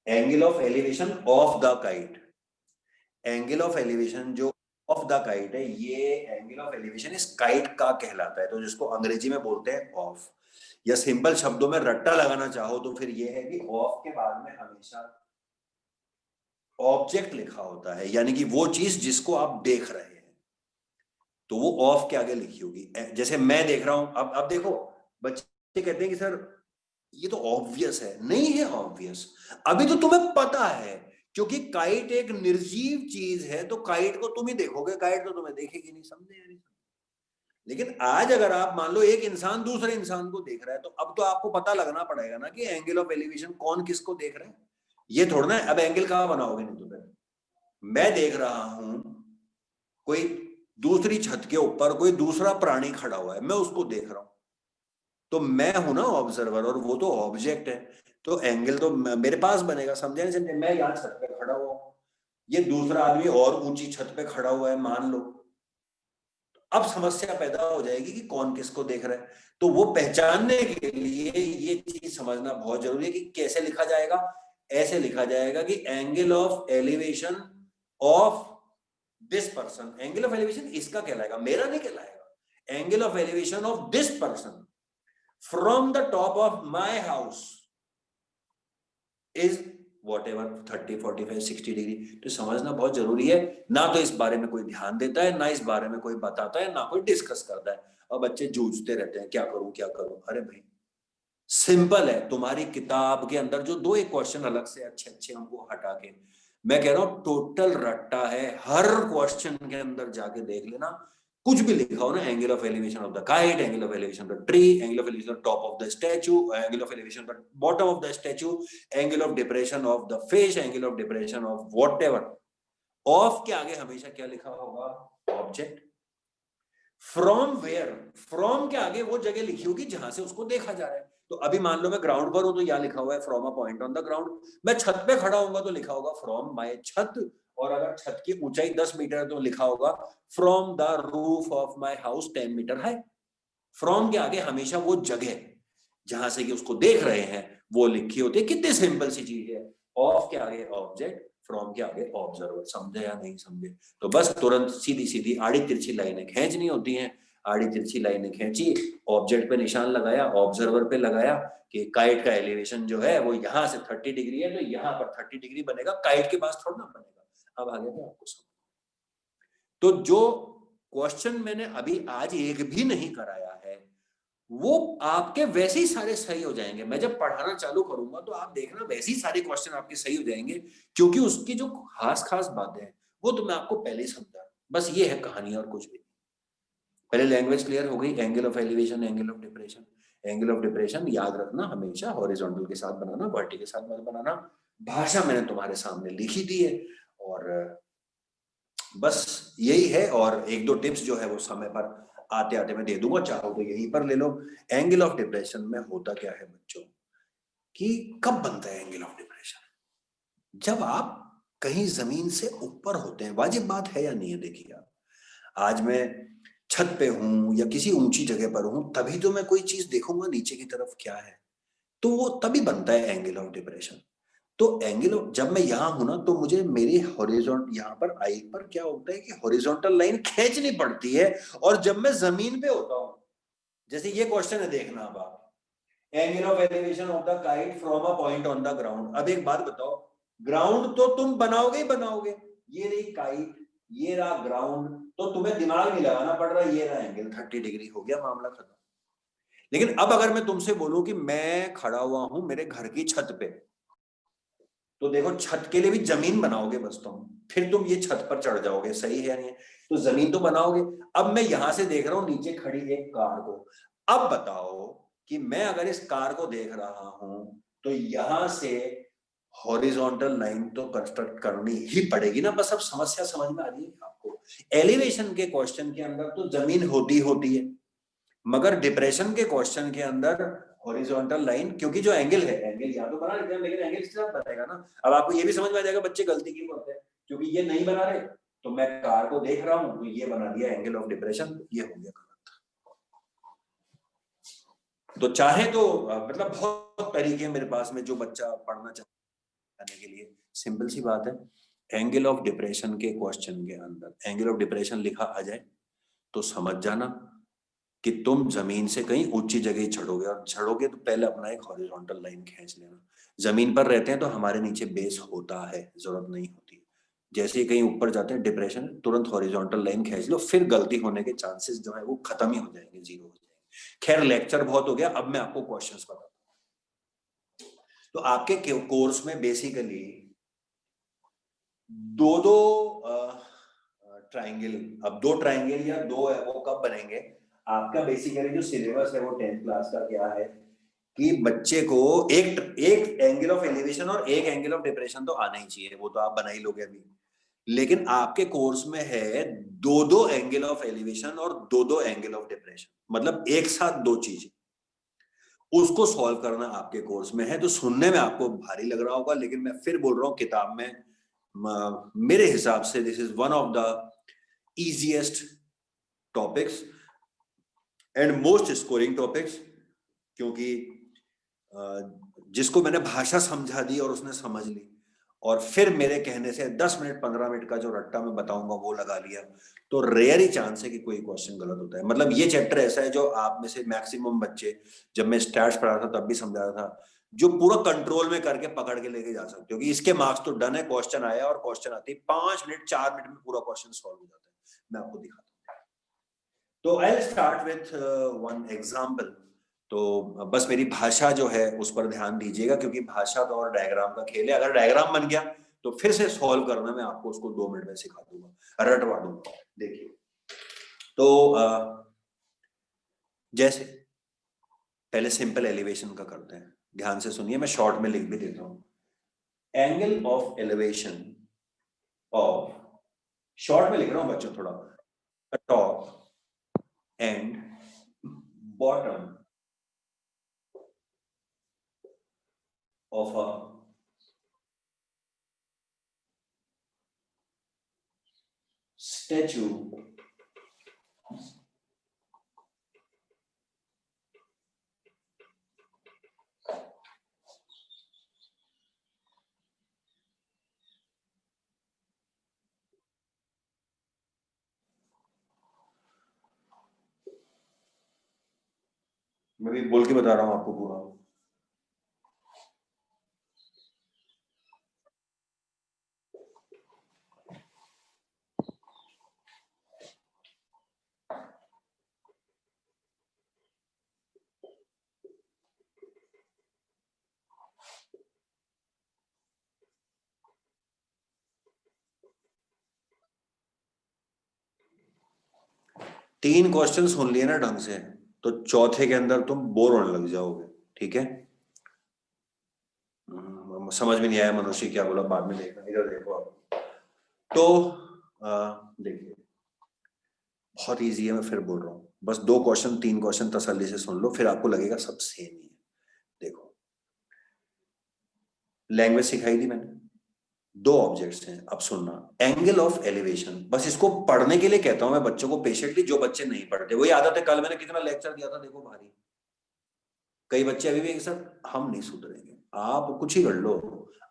angle of elevation of the kite, angle of elevation जो ऑफ द काइट है, ये एंगल ऑफ एलिवेशन इस काइट का कहलाता है, तो जिसको अंग्रेजी में बोलते हैं ऑफ। या सिंपल शब्दों में रट्टा लगाना चाहो तो फिर ये है कि ऑफ के बाद में हमेशा ऑब्जेक्ट लिखा होता है, यानी कि वो चीज जिसको आप देख रहे हैं, तो वो ऑफ के आगे लिखी होगी। जैसे मैं देख रहा हूं, अब देखो, बच्चे कहते हैं कि सर ये तो ऑब्वियस है, नहीं है ऑब्वियस। अभी तो तुम्हें पता है, क्योंकि काइट एक निर्जीव चीज है, तो काइट को तुम ही देखोगे, काइट तो तुम्हें देखेगी नहीं, समझे या नहीं। लेकिन आज अगर आप मान लो एक इंसान दूसरे इंसान को देख रहा है, तो अब तो आपको पता लगना पड़ेगा ना कि एंगल ऑफ एलिवेशन कौन किसको देख रहा है। ये थोड़ा ना अब एंगल कहां बनाओगे, नहीं तो फिर मैं देख रहा हूं कोई दूसरी छत के ऊपर कोई दूसरा प्राणी खड़ा हुआ है, मैं उसको देख रहा हूं, तो मैं हूं ना ऑब्जर्वर और वो तो ऑब्जेक्ट है। तो एंगल तो मेरे पास बनेगा, समझे नहीं समझे। मैं यहाँ छत पे खड़ा हुआ हूं, ये दूसरा आदमी और ऊंची छत पे खड़ा हुआ है मान लो। अब समस्या पैदा हो जाएगी कि कौन किसको देख रहा है। तो वो पहचानने के लिए ये चीज समझना बहुत जरूरी है कि कैसे लिखा जाएगा। ऐसे लिखा जाएगा कि angle of elevation of this person, angle of elevation इसका कहलाएगा, मेरा नहीं कहलाएगा। Angle of elevation of this person from the top of my house is whatever 30 45 60 degree. तो समझना बहुत जरूरी है। ना तो इस बारे में कोई ध्यान देता है, ना इस बारे में कोई बताता है, ना कोई डिस्कस करता है, और बच्चे जूझते रहते हैं क्या करूं क्या करूं। अरे भाई सिंपल है, तुम्हारी किताब के अंदर जो दो एक क्वेश्चन अलग से अच्छे अच्छे उनको हटा के, मैं कह रहा हूं टोटल रट्टा है। हर क्वेश्चन के अंदर जाके देख लेना, कुछ भी लिखा हो ना, angle of elevation of the kite, angle of elevation of the tree, angle of elevation top of the statue, angle of elevation of the bottom of the statue, angle of depression of the fish, angle of depression of whatever. Of के आगे हमेशा क्या लिखा होगा, object. From where, from के आगे वो जगह लिखी होगी जहां से उसको देखा जा रहा है। तो अभी मान लो मैं ग्राउंड पर हूं, तो यहां लिखा हुआ है from a point on the ground. मैं छत पे खड़ा होऊंगा तो लिखा होगा फ्रॉम माय छत, और अगर छत की ऊंचाई 10 मीटर है तो लिखा होगा from the roof of my house 10 metre high. From के आगे हमेशा वो जगह जहां से कि उसको देख रहे हैं वो लिखी होती है। कितनी सिंपल सी चीज है। ऑफ के आगे ऑब्जेक्ट, फ्रॉम के आगे ऑब्जर्वर। समझे या नहीं समझे। तो बस तुरंत सीधी सीधी आड़ी तिरछी लाइनें खींचनी होती हैं। आड़ी तिरछी लाइनें खींची, ऑब्जेक्ट पे निशान लगाया, ऑब्जर्वर पे लगाया कि काइट का एलिवेशन जो है वो यहाँ से 30 डिग्री है, तो यहाँ पर 30 डिग्री बनेगा, काइट के पास थोड़ा ना बनेगा। अब आगे मैं आपको समझ। तो जो क्वेश्चन मैंने अभी आज एक भी नहीं कराया है, वो आपके वैसे ही सारे सही हो जाएंगे। मैं जब पढ़ाना चालू करूंगा तो आप देखना वैसे ही सारे क्वेश्चन आपके सही हो जाएंगे, क्योंकि उसकी जो खास खास बातें हैं वो तो मैं आपको पहले ही समझा। बस ये है कहानी और कुछ भी। पहले लैंग्वेज क्लियर हो गई, angle of elevation, angle of depression. Angle of depression याद रखना हमेशा हॉरिजॉन्टल के साथ बनाना, वर्टिकल के साथ मत बनाना। भाषा मैंने तुम्हारे सामने लिखी दी है, और बस यही है। और एक दो टिप्स जो है वो समय पर आते आते मैं दे दूंगा, चाहो तो यहीं पर ले लो। एंगल ऑफ डिप्रेशन में होता क्या है बच्चों, कि कब बनता है एंगल ऑफ डिप्रेशन, जब आप कहीं जमीन से ऊपर होते हैं। वाजिब बात है या नहीं है, देखिए आप, आज मैं छत पे हूं या किसी ऊंची जगह पर हूं, तभी तो मैं कोई चीज देखूंगा नीचे की तरफ क्या है, तो वो तभी बनता है एंगल ऑफ डिप्रेशन। तो एंगल जब मैं यहां हूं ना, तो मुझे मेरी हॉरिजॉन्टल यहां पर आई पर क्या होता है कि हॉरिजॉन्टल लाइन खींचनी पड़ती है। और जब मैं जमीन पे होता हूं, जैसे ये क्वेश्चन है, देखना अब आप, angle of elevation of the kite from a point on the ground. अब एक बात बताओ, ग्राउंड तो तुम बनाओगे ही बनाओगे, ये रही काइट, ये रहा ग्राउंड, तो तुम्हें दिमाग नहीं लगाना पड़ रहा, ये रहा एंगल 30 डिग्री, हो गया मामला खत्म। लेकिन अब अगर मैं तुमसे बोलूं कि मैं खड़ा हुआ हूं मेरे घर की छत पे, तो देखो छत के लिए भी जमीन बनाओगे बस तुम, फिर तुम ये छत पर चढ़ जाओगे, सही है या नहीं है? तो जमीन तो बनाओगे। अब मैं यहां से देख रहा हूं नीचे खड़ी एक कार को, अब बताओ कि मैं अगर इस कार को देख रहा हूं, तो यहां से हॉरिजॉन्टल लाइन तो कंस्ट्रक्ट करनी ही पड़ेगी ना। बस अब समस्या समझ में आ रही है आपको। एलिवेशन के क्वेश्चन के अंदर तो जमीन होती होती है, मगर डिप्रेशन के क्वेश्चन के अंदर हॉरिजॉन्टल लाइन, क्योंकि जो एंगल है, एंगल यहाँ तो बना लेते हैं लेकिन एंगल किसके साथ बनेगा ना। अब आपको ये भी समझ में आ जाएगा बच्चे गलती क्यों करते हैं, क्योंकि ये नहीं बना रहे, तो मैं कार को देख रहा हूं तो ये बना दिया एंगल ऑफ डिप्रेशन, ये हो गया गलत। तो चाहे तो मतलब बहुत तरीके मेरे पास में, जो बच्चा पढ़ना चाहने के लिए सिंपल सी बात है, एंगल ऑफ डिप्रेशन के क्वेश्चन के अंदर एंगल ऑफ डिप्रेशन लिखा आ जाए तो समझ जाना कि तुम जमीन से कहीं ऊंची जगह चढ़ोगे, और चढ़ोगे तो पहले अपना एक हॉरिजॉन्टल लाइन खींच लेना। जमीन पर रहते हैं तो हमारे नीचे बेस होता है, जरूरत नहीं होती। जैसे ही कहीं ऊपर जाते हैं डिप्रेशन, तुरंत हॉरिजॉन्टल लाइन खींच लो, फिर गलती होने के चांसेस जो है वो खत्म ही हो जाएंगे, जीरो हो जाएंगे। खैर लेक्चर बहुत हो गया, अब मैं आपको क्वेश्चंस बताता हूँ। तो आपके कोर्स में बेसिकली दो दो ट्राइंगल, अब दो ट्राइंगल या दो है वो कब बनेंगे, आपका बेसिकली जो सिलेबस है वो 10th क्लास का क्या है कि बच्चे को एक एक एंगल ऑफ एलिवेशन और एक एंगल ऑफ डिप्रेशन तो आना ही चाहिए, वो तो आप बना ही लोगे अभी। लेकिन आपके कोर्स में है दो दो एंगल ऑफ एलिवेशन और दो दो एंगल ऑफ डिप्रेशन, मतलब एक साथ दो चीजें, उसको सॉल्व करना आपके कोर्स में है। तो सुनने में आपको भारी लग रहा होगा, लेकिन मैं फिर बोल रहा हूं किताब में मेरे हिसाब से this is one of the easiest topics and most scoring topics. क्योंकि जिसको मैंने भाषा समझा दी और उसने समझ ली, और फिर मेरे कहने से 10 मिनट 15 मिनट का जो रट्टा मैं बताऊंगा वो लगा लिया, तो रेयर ही चांस है कि कोई क्वेश्चन गलत होता है। मतलब ये चैप्टर ऐसा है जो आप में से मैक्सिमम बच्चे, जब मैं स्टैट्स पढ़ा था तब भी समझा रहा था, जो पूरा कंट्रोल में करके पकड़ के लेके जा सकते हो कि इसके मार्क्स तो डन है, क्वेश्चन आया और क्वेश्चन आते ही 5 मिनट 4 मिनट में पूरा क्वेश्चन सॉल्व हो जाता है। मैं आपको दिखाता हूँ। तो I start with one example. तो बस मेरी भाषा जो है उस पर ध्यान दीजिएगा, क्योंकि भाषा तो और डायग्राम का खेल है। अगर डायग्राम बन गया तो फिर से सॉल्व करना मैं आपको उसको 2 मिनट में सिखा दूंगा, रटवा दूंगा। देखिए, तो जैसे पहले सिंपल एलिवेशन का करते हैं, ध्यान से सुनिए, मैं शॉर्ट में लिख भी देता हूं। Angle of elevation of, short में लिख रहा हूं बच्चों थोड़ा, top and bottom of a statue मैं भी बोल के बता रहा हूं आपको पूरा। 3 क्वेश्चन सुन लिए ना ढंग से, तो चौथे के अंदर तुम बोर होने लग जाओगे, ठीक है। समझ में नहीं आया मनुष्य क्या बोला, बाद में देखना, इधर देखो आप। तो देखिए, बहुत इजी है, मैं फिर बोल रहा हूँ, बस 2 क्वेश्चन 3 क्वेश्चन तसल्ली से सुन लो, फिर आपको लगेगा सब सेम ही है। देखो, लैंग्वेज सिखाई थी मैंने, 2 ऑब्जेक्ट्स हैं, अब सुनना। एंगल ऑफ एलिवेशन, बस इसको पढ़ने के लिए कहता हूं मैं बच्चों को पेशेंटली, जो बच्चे नहीं पढ़ते वही आदत है। कल मैंने कितना लेक्चर दिया था देखो भारी, कई बच्चे अभी भी एक साथ, हम नहीं सुधरेंगे, आप कुछ ही कर लो,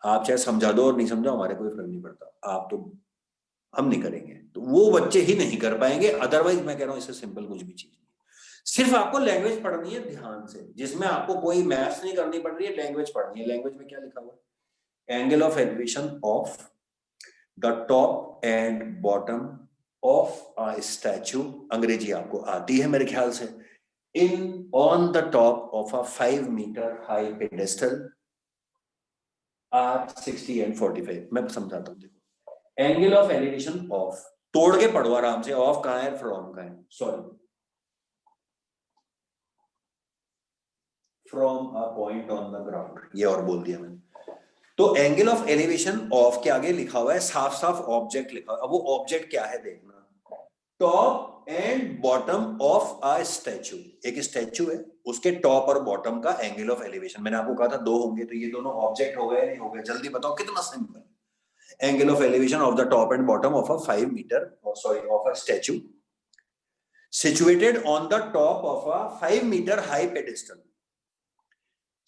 आप चाहे समझा दो और नहीं समझाओ, हमारे कोई फर्क नहीं पड़ता, आप तो, हम नहीं करेंगे, तो वो बच्चे ही नहीं कर पाएंगे। अदरवाइज मैं कह रहा हूँ इससे सिंपल कुछ भी चीज नहीं। सिर्फ आपको लैंग्वेज पढ़नी है ध्यान से, जिसमें आपको कोई मैथ्स नहीं करनी पड़ रही है, लैंग्वेज पढ़नी है। लैंग्वेज में क्या लिखा हुआ है? Angle of elevation of the top and bottom of a statue, अंग्रेजी आपको आती है मेरे ख्याल से, in on the top of a 5 metre high pedestal are 60 and 45। मैं समझाता हूँ, देखो एंगल ऑफ एलिवेशन ऑफ, तोड़ के पढ़ो आराम से, ऑफ कहां है, फ्रॉम कहां है, sorry, from a point on the ground, ये और बोल दिया मैंने। तो एंगल ऑफ एलिवेशन ऑफ के आगे लिखा हुआ है साफ साफ ऑब्जेक्ट लिखा हुआ है। अब वो ऑब्जेक्ट क्या है देखना, top and bottom of a statue, एक स्टैचू है उसके टॉप और बॉटम का एंगल ऑफ एलिवेशन। मैंने आपको कहा था दो होंगे, तो ये दोनों ऑब्जेक्ट हो गए नहीं हो गए, जल्दी बताओ कितना simple. Angle of elevation of the top and bottom of a 5 metre, sorry of a statue situated on the top of a 5 meter high pedestal।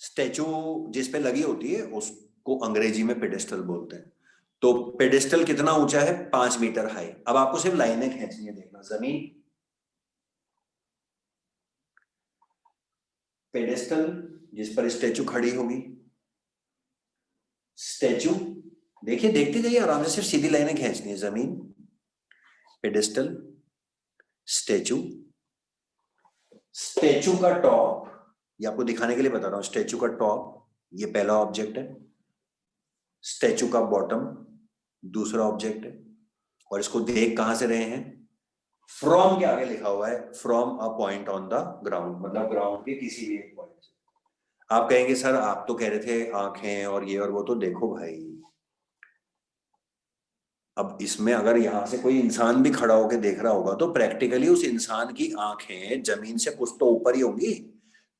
Statue जिस पे लगी होती है उसको अंग्रेजी में पेडेस्टल बोलते हैं। तो पेडेस्टल कितना ऊंचा है, 5 मीटर हाई। अब आपको सिर्फ लाइनें खींचनी है, देखना, जमीन, पेडेस्टल जिस पर स्टैचू खड़ी होगी, स्टैचू, देखिए देखते जाइए आराम से, सिर्फ सीधी लाइनें खींचनी है, जमीन, पेडेस्टल, स्टैचू, स्टैचू का टॉप, ये आपको दिखाने के लिए बता रहा हूं, स्टैचू का टॉप ये पहला ऑब्जेक्ट है, स्टैचू का बॉटम दूसरा ऑब्जेक्ट है, और इसको देख कहां से रहे हैं, फ्रॉम के आगे लिखा हुआ है from a point on the ground, मतलब ग्राउंड के किसी भी एक पॉइंट से। आप कहेंगे सर आप तो कह रहे थे आंखें और ये और वो, तो देखो भाई, अब इसमें अगर यहां से कोई इंसान भी खड़ा होकर देख रहा होगा तो प्रैक्टिकली उस इंसान की आंखें जमीन से कुछ तो ऊपर ही होंगी,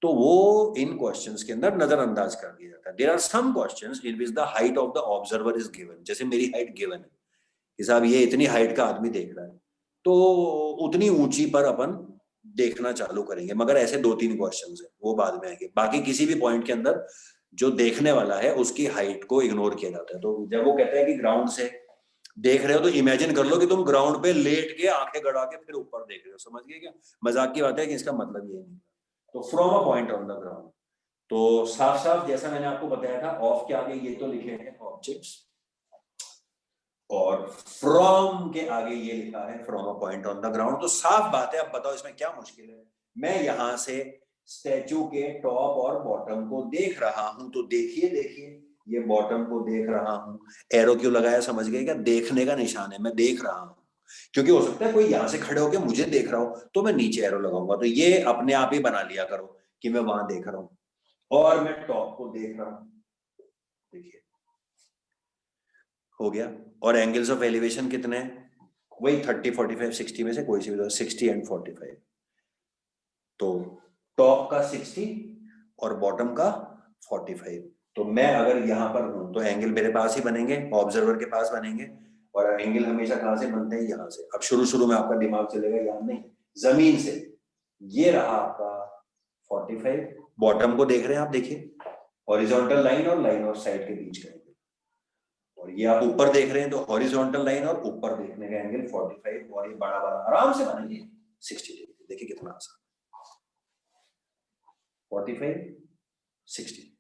तो वो इन क्वेश्चंस के अंदर नजरअंदाज कर दिया जाता है। There are some questions in which the height of the observer is given, जैसे मेरी हाइट गिवन है कि साहब ये इतनी हाइट का आदमी देख रहा है, तो उतनी ऊंची पर अपन देखना चालू करेंगे। मगर ऐसे 2-3 क्वेश्चंस हैं वो बाद में आएंगे, बाकी किसी भी पॉइंट के अंदर जो देखने वाला है उसकी हाइट को इग्नोर किया जाता है। तो जब वो कहते हैं कि ग्राउंड से देख रहे हो, तो इमेजिन कर लो कि तुम ग्राउंड पे लेट के आंखें गड़ा के फिर ऊपर देख रहे हो, समझ गए क्या? मजाक की बात है कि इसका मतलब ये नहीं। तो from a point on the ground, तो साफ साफ जैसा मैंने आपको बताया था, ऑफ के आगे ये तो लिखे हैं ऑब्जेक्ट्स, और फ्रॉम के आगे ये लिखा है from a point on the ground. तो साफ बात है, अब बताओ इसमें क्या मुश्किल है। मैं यहां से स्टैचू के टॉप और बॉटम को देख रहा हूं, तो देखिए देखिए ये बॉटम को देख रहा हूं, एरो क्यों लगाया समझ गए क्या? देखने का निशान है, मैं देख रहा हूं। क्योंकि हो सकता है कोई यहां से खड़े होकर मुझे देख रहा हो तो मैं नीचे एरो लगाऊंगा, तो ये अपने आप ही बना लिया करो कि मैं वहां देख रहा हूं और मैं टॉप को देख रहा हूं। देखिए हो गया। और एंगल्स ऑफ एलिवेशन कितने हैं? वही 30, 45, 60 में से कोई सी भी, 60 and 45। तो टॉप का 60 और बॉटम का 45। तो मैं अगर यहां पर हूं तो एंगल मेरे पास ही बनेंगे, ऑब्जर्वर के पास बनेंगे, और एंगल हमेशा कहां से बनते हैं? यहां से। अब शुरू शुरू में आपका दिमाग चलेगा यार नहीं, जमीन से, ये रहा आपका 45, बॉटम को देख रहे हैं आप, देखिए हॉरिजॉन्टल लाइन और लाइन ऑफ साइड के बीच का एंगल, और ये आप ऊपर देख रहे हैं तो हॉरिजॉन्टल लाइन और ऊपर देखने का एंगल 45, और ये बड़ा बड़ा आराम से बनेंगे 60 डिग्री। देखिए कितना आसान, 45, 60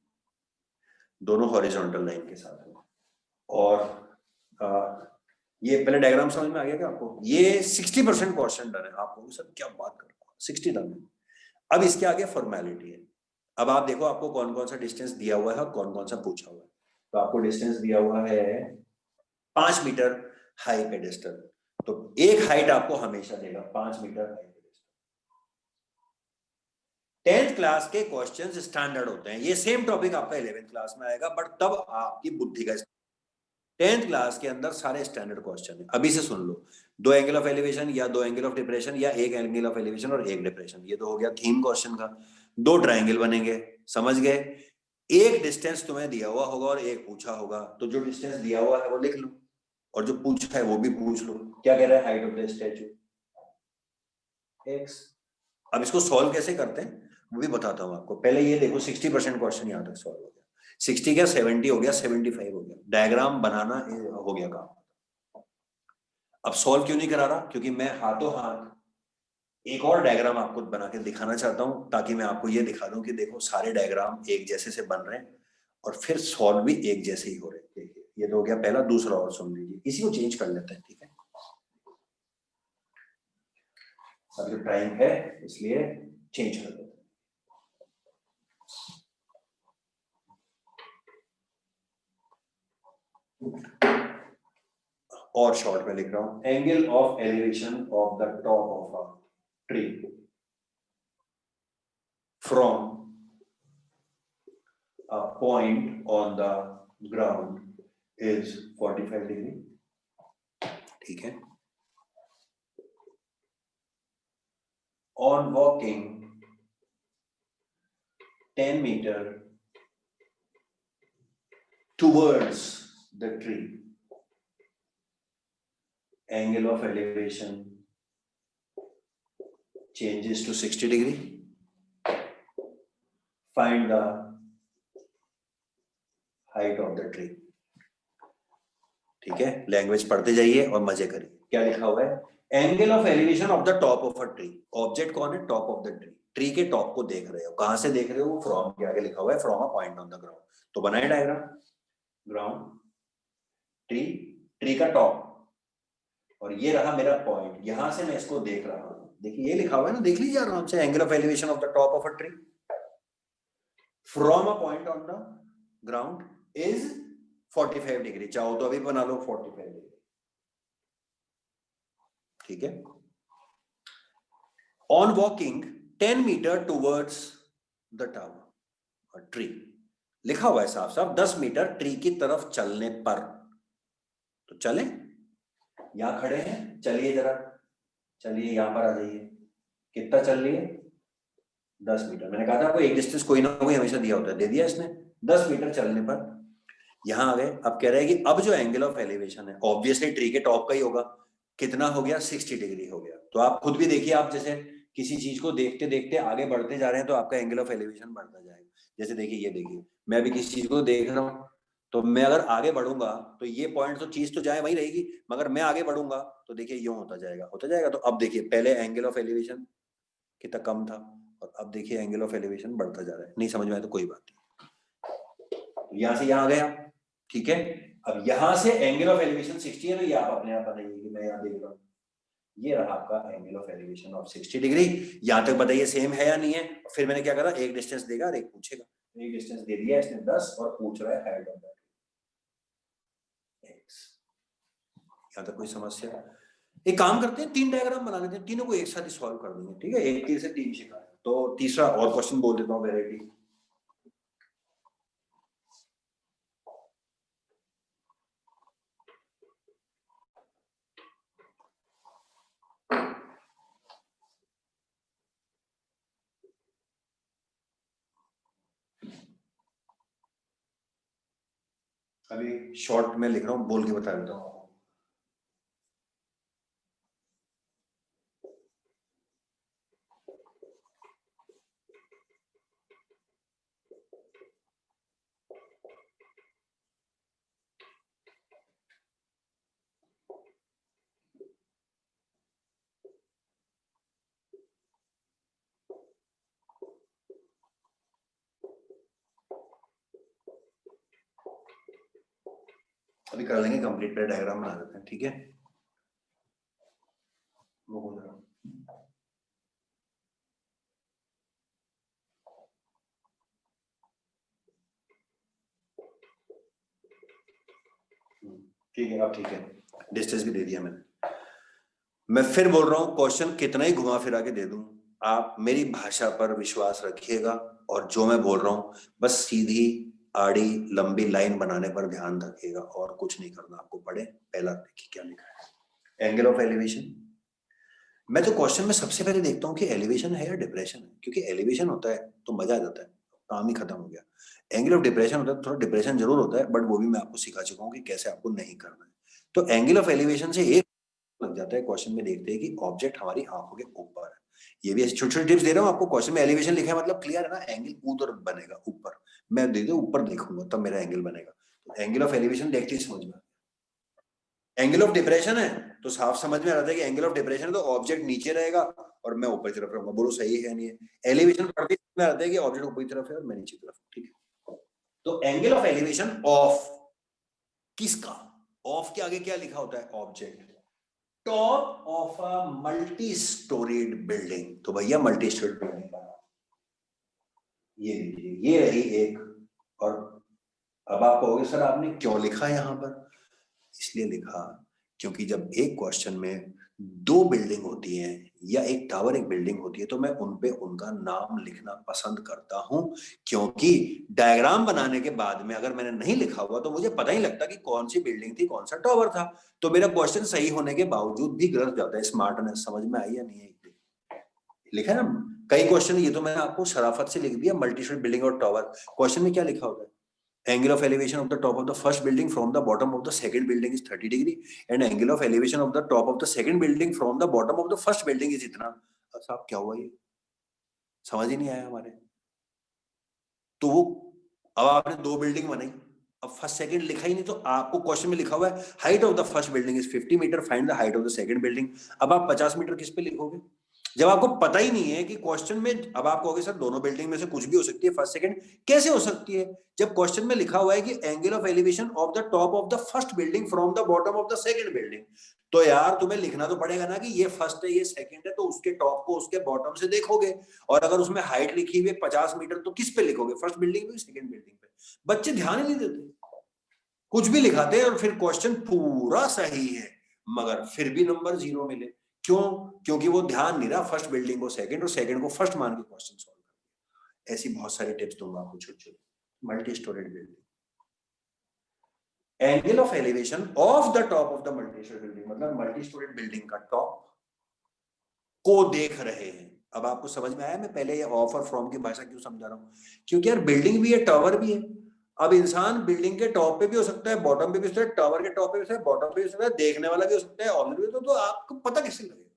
दोनों हॉरिजॉन्टल लाइन के साथ में। और ये पहले डायग्राम समझ में आ गया क्या आपको? ये 60% क्वेश्चन डन है। आपको सर क्या बात कर रहा हूँ, 60 डन है। अब इसके आगे फॉर्मेलिटी है। अब आप देखो आपको कौन कौन सा डिस्टेंस दिया हुआ है और कौन कौन सा पूछा हुआ है। तो आपको डिस्टेंस दिया हुआ है 5 मीटर हाई पेडेस्टल, तो एक हाइट आपको हमेशा देगा 5 metre high pedestal. 10th class के क्वेश्चंस स्टैंडर्ड होते हैं, ये सेम टॉपिक आपका 11th क्लास में आएगा, बट तब आपकी बुद्धि का। 10th क्लास के अंदर सारे स्टैंडर्ड क्वेश्चन है। अभी से सुन लो, 2 एंगल ऑफ एलिवेशन या 2 एंगल ऑफ डिप्रेशन या 1 एंगल ऑफ एलिवेशन और 1 डिप्रेशन, ये तो हो गया थीम क्वेश्चन का। 2 ट्राइंगल बनेंगे, समझ गए? एक डिस्टेंस तुम्हें दिया हुआ होगा और एक पूछा होगा, तो जो डिस्टेंस दिया हुआ है वो लिख लो और जो पूछा है वो भी पूछ लो। क्या कह रहा है? Height of the statue x। अब इसको सॉल्व कैसे करते हैं वो भी बताता हूं आपको, पहले ये देखो 60% क्वेश्चन यहां तक सॉल्व हो गया। 60 क्या 70 हो गया, 75 हो गया। डायग्राम बनाना हो गया काम। अब सॉल्व क्यों नहीं करा रहा? क्योंकि मैं हाथों हाथ एक और डायग्राम आपको बना के दिखाना चाहता हूं, ताकि मैं आपको ये दिखा दूं कि देखो सारे डायग्राम एक जैसे से बन रहे हैं और फिर सॉल्व भी एक जैसे ही हो रहे हैं। देखिए ये तो हो गया पहला, दूसरा और सुन लीजिए, इसी को चेंज कर लेते हैं, ठीक है? अभी टाइम है इसलिए चेंज कर लेते हैं। और शॉर्ट में लिख रहा हूं, angle of elevation of the top of a tree from a point on the ground is 45 degree, ठीक है? On walking 10 meter towards the tree, angle of elevation changes to 60 degree. Find the height of the tree. ठीक है, language पढ़ते जाइए और मजे करिए। क्या लिखा हुआ है? Angle of elevation of the top of a tree. Object कौन है? Top of the tree. Tree के टॉप को देख रहे हो, कहां से देख रहे हो? फ्रॉम के आगे लिखा हुआ है from a point on the ground. तो बनाए डायग्राम, ग्राउंड, ट्री, ट्री का टॉप, और ये रहा मेरा पॉइंट, यहां से मैं इसको देख रहा हूं। देखिए ये लिखा हुआ है ना, देख लीजिए आराम से, angle of elevation of the top of a tree from a point on the ground is 45 degree. चाहो तो अभी बना लो 45 डिग्री, ठीक है? On walking 10 metre towards the tower, tree लिखा हुआ है साफ साफ, 10 मीटर ट्री की तरफ चलने पर। तो चले, यहां खड़े हैं, चलिए जरा, चलिए यहां पर आ जाइए। कितना चल रही है? 10 मीटर। मैंने कहा था आपको एक डिस्टेंस कोई ना कोई हमेशा दिया होता है, दे दिया इसने। 10 मीटर चलने पर यहां आ गए। अब कह रहे हैं कि अब जो एंगल ऑफ एलिवेशन है ऑब्वियसली ट्री के टॉप का ही होगा। कितना हो गया? 60 डिग्री हो गया। तो आप खुद भी देखिए, आप जैसे किसी चीज को देखते देखते आगे बढ़ते जा रहे हैं तो आपका एंगल ऑफ एलिवेशन बढ़ता जाएगा। जैसे देखिए, ये देखिए, मैं अभी किसी चीज को देख रहा हूँ, तो मैं अगर आगे बढ़ूंगा तो ये पॉइंट तो चीज तो जाए वही रहेगी, मगर मैं आगे बढ़ूंगा तो देखिए यूं होता जाएगा, होता जाएगा। तो अब देखिए, पहले एंगल ऑफ एलिवेशन कितना कम था और अब देखिए एंगल ऑफ एलिवेशन बढ़ता जा रहा है। नहीं समझ में आया तो कोई बात नहीं, यहां से यहां आ गया, ठीक है? अब यहां से एंगल ऑफ एलिवेशन 60 है, तो ये आप अपने आप बताइए कि मैं यहां देख रहा हूं, ये रहा आपका angle of elevation of 60 degree. यहां तक बताइए सेम है या नहीं है? फिर मैंने क्या करा, एक डिस्टेंस देगा और एक पूछेगा। एक डिस्टेंस दे दिया इसने 10 और पूछ रहा है हाइट ऑफ दैट एक्स। यहां तक कोई समस्या? एक काम करते हैं, 3 डायग्राम बना लेते हैं, तीनों को एक साथ ही सॉल्व कर देंगे, ठीक है? एक तीर से 3 शिकार। तो तीसरा और क्वेश्चन बोल देता हूं, वेराइटी। अभी शॉर्ट में लिख रहा हूं, बोल के बता देता हूं। अभी कर लेंगे कंप्लीट, पे डायग्राम बना देते हैं, ठीक है? वो बोल रहा हूं, ठीक है? अब ठीक है, डिस्टेंस भी दे दिया मैंने। मैं फिर बोल रहा हूं, क्वेश्चन कितना ही घुमा फिरा के दे दूं, आप मेरी भाषा पर विश्वास रखिएगा और जो मैं बोल रहा हूं बस सीधी आड़ी लंबी लाइन बनाने पर ध्यान रखिएगा, और कुछ नहीं करना आपको। पढ़े, पहला देखिए क्या लिखा है, एंगल ऑफ एलिवेशन। मैं तो क्वेश्चन में सबसे पहले देखता हूँ कि एलिवेशन है या डिप्रेशन है, क्योंकि एलिवेशन होता है तो मजा आ जाता है, काम ही खत्म हो गया। एंगल ऑफ डिप्रेशन होता है, थोड़ा डिप्रेशन जरूर होता है, बट वो भी मैं आपको सिखा चुका हूँ कि कैसे आपको नहीं करना है। तो एंगल ऑफ एलिवेशन से एक लग जाता है क्वेश्चन में, देखते हैं कि ऑब्जेक्ट हमारी आंखों के ऊपर है, ये भी छोटी छोटी टिप्स दे रहा हूँ आपको। क्वेश्चन में एलिवेशन लिखा है मतलब क्लियर है ना, एंगल उधर बनेगा ऊपर, मैं दे दो ऊपर देखूंगा तब मेरा एंगल बनेगा। तो एंगल ऑफ एलिवेशन देखते ही समझ में। एंगल ऑफ डिप्रेशन है तो साफ समझ में आ रहा था कि एंगल ऑफ डिप्रेशन है तो ऑब्जेक्ट नीचे रहेगा और मैं ऊपर की तरफ रहूंगा। बोलो सही है नहीं है? एलिवेशन पढ़ते ही समझ में आता है कि ऑब्जेक्ट ऊपर की तरफ है और मैं नीचे की तरफ। ठीक है, तो एंगल ऑफ एलिवेशन ऑफ किसका, ऑफ के आगे क्या लिखा होता है? Object. Top of a multi storeyed building, तो भैया मल्टी स्टोरीड बिल्डिंग का ये रही एक। और अब आप कहोगे सर आपने क्यों लिखा यहां पर? इसलिए लिखा क्योंकि जब एक क्वेश्चन में दो बिल्डिंग होती हैं या एक टावर एक बिल्डिंग होती है तो मैं उन पे उनका नाम लिखना पसंद करता हूं, क्योंकि डायग्राम बनाने के बाद में अगर मैंने नहीं लिखा हुआ तो मुझे पता ही लगता कि कौन सी बिल्डिंग थी कौन सा टावर था। तो मेरा क्वेश्चन सही होने के बावजूद भी गलत जाता है। स्मार्टनेस समझ में आई या नहीं आई? लिखा है ना कई क्वेश्चन, ये तो मैंने आपको शराफत से लिख दिया मल्टी स्टोरी बिल्डिंग और टावर। क्वेश्चन में क्या लिखा होता है? Angle of elevation of the top of the first building from the bottom of the second building is 30 degree and angle of elevation of the top of the second building from the bottom of the first building is इतना। अब साहब क्या हुआ ये? समझ ही नहीं आया हमारे। तो वो अब आपने दो बिल्डिंग बनाई, अब फर्स्ट सेकंड लिखा ही नहीं, तो आपको क्वेश्चन में लिखा हुआ है height of the first building is 50 metre, find the height of the second building. अब आप 50 मीटर किस पे लिखोगे जब आपको पता ही नहीं है कि क्वेश्चन में? अब आप कहोगे सर दोनों बिल्डिंग में से कुछ भी हो सकती है फर्स्ट सेकंड, कैसे हो सकती है जब क्वेश्चन में लिखा हुआ है कि angle of elevation of the top of the first building from the bottom of the second building. तो यार तुम्हें लिखना तो पड़ेगा ना कि ये फर्स्ट है ये सेकंड है, तो उसके टॉप को उसके बॉटम से देखोगे। और अगर उसमें हाइट लिखी हुई है 50 मीटर तो किस पे लिखोगे? फर्स्ट बिल्डिंग पे सेकंड बिल्डिंग पे? बच्चे ध्यान ही नहीं देते, कुछ भी लिखाते हैं और फिर क्वेश्चन पूरा सही है मगर फिर भी नंबर 0 मिले। क्यों? क्योंकि वो ध्यान नहीं रहा फर्स्ट बिल्डिंग को सेकंड और सेकंड को फर्स्ट मान के क्वेश्चन सॉल्व कर। ऐसी बहुत सारी टिप्स दूंगा आपको छोटे छोटे। Multi storeyed building, angle of elevation of the top of the multi storeyed building मतलब मल्टी स्टोरेड बिल्डिंग का टॉप को देख रहे हैं। अब आपको समझ में आया मैं पहले ये ऑफ और फ्रॉम की भाषा क्यों समझा रहा हूं? क्योंकि यार बिल्डिंग भी है टावर भी है। अब इंसान बिल्डिंग के टॉप पे भी हो सकता है, बॉटम पे भी हो सकता है, टावर के टॉप पे भी हो सकता है, बॉटम पे भी हो सकता है, देखने वाला भी हो सकता है, ऑब्जर्वर भी। तो आपको पता कैसे लगेगा?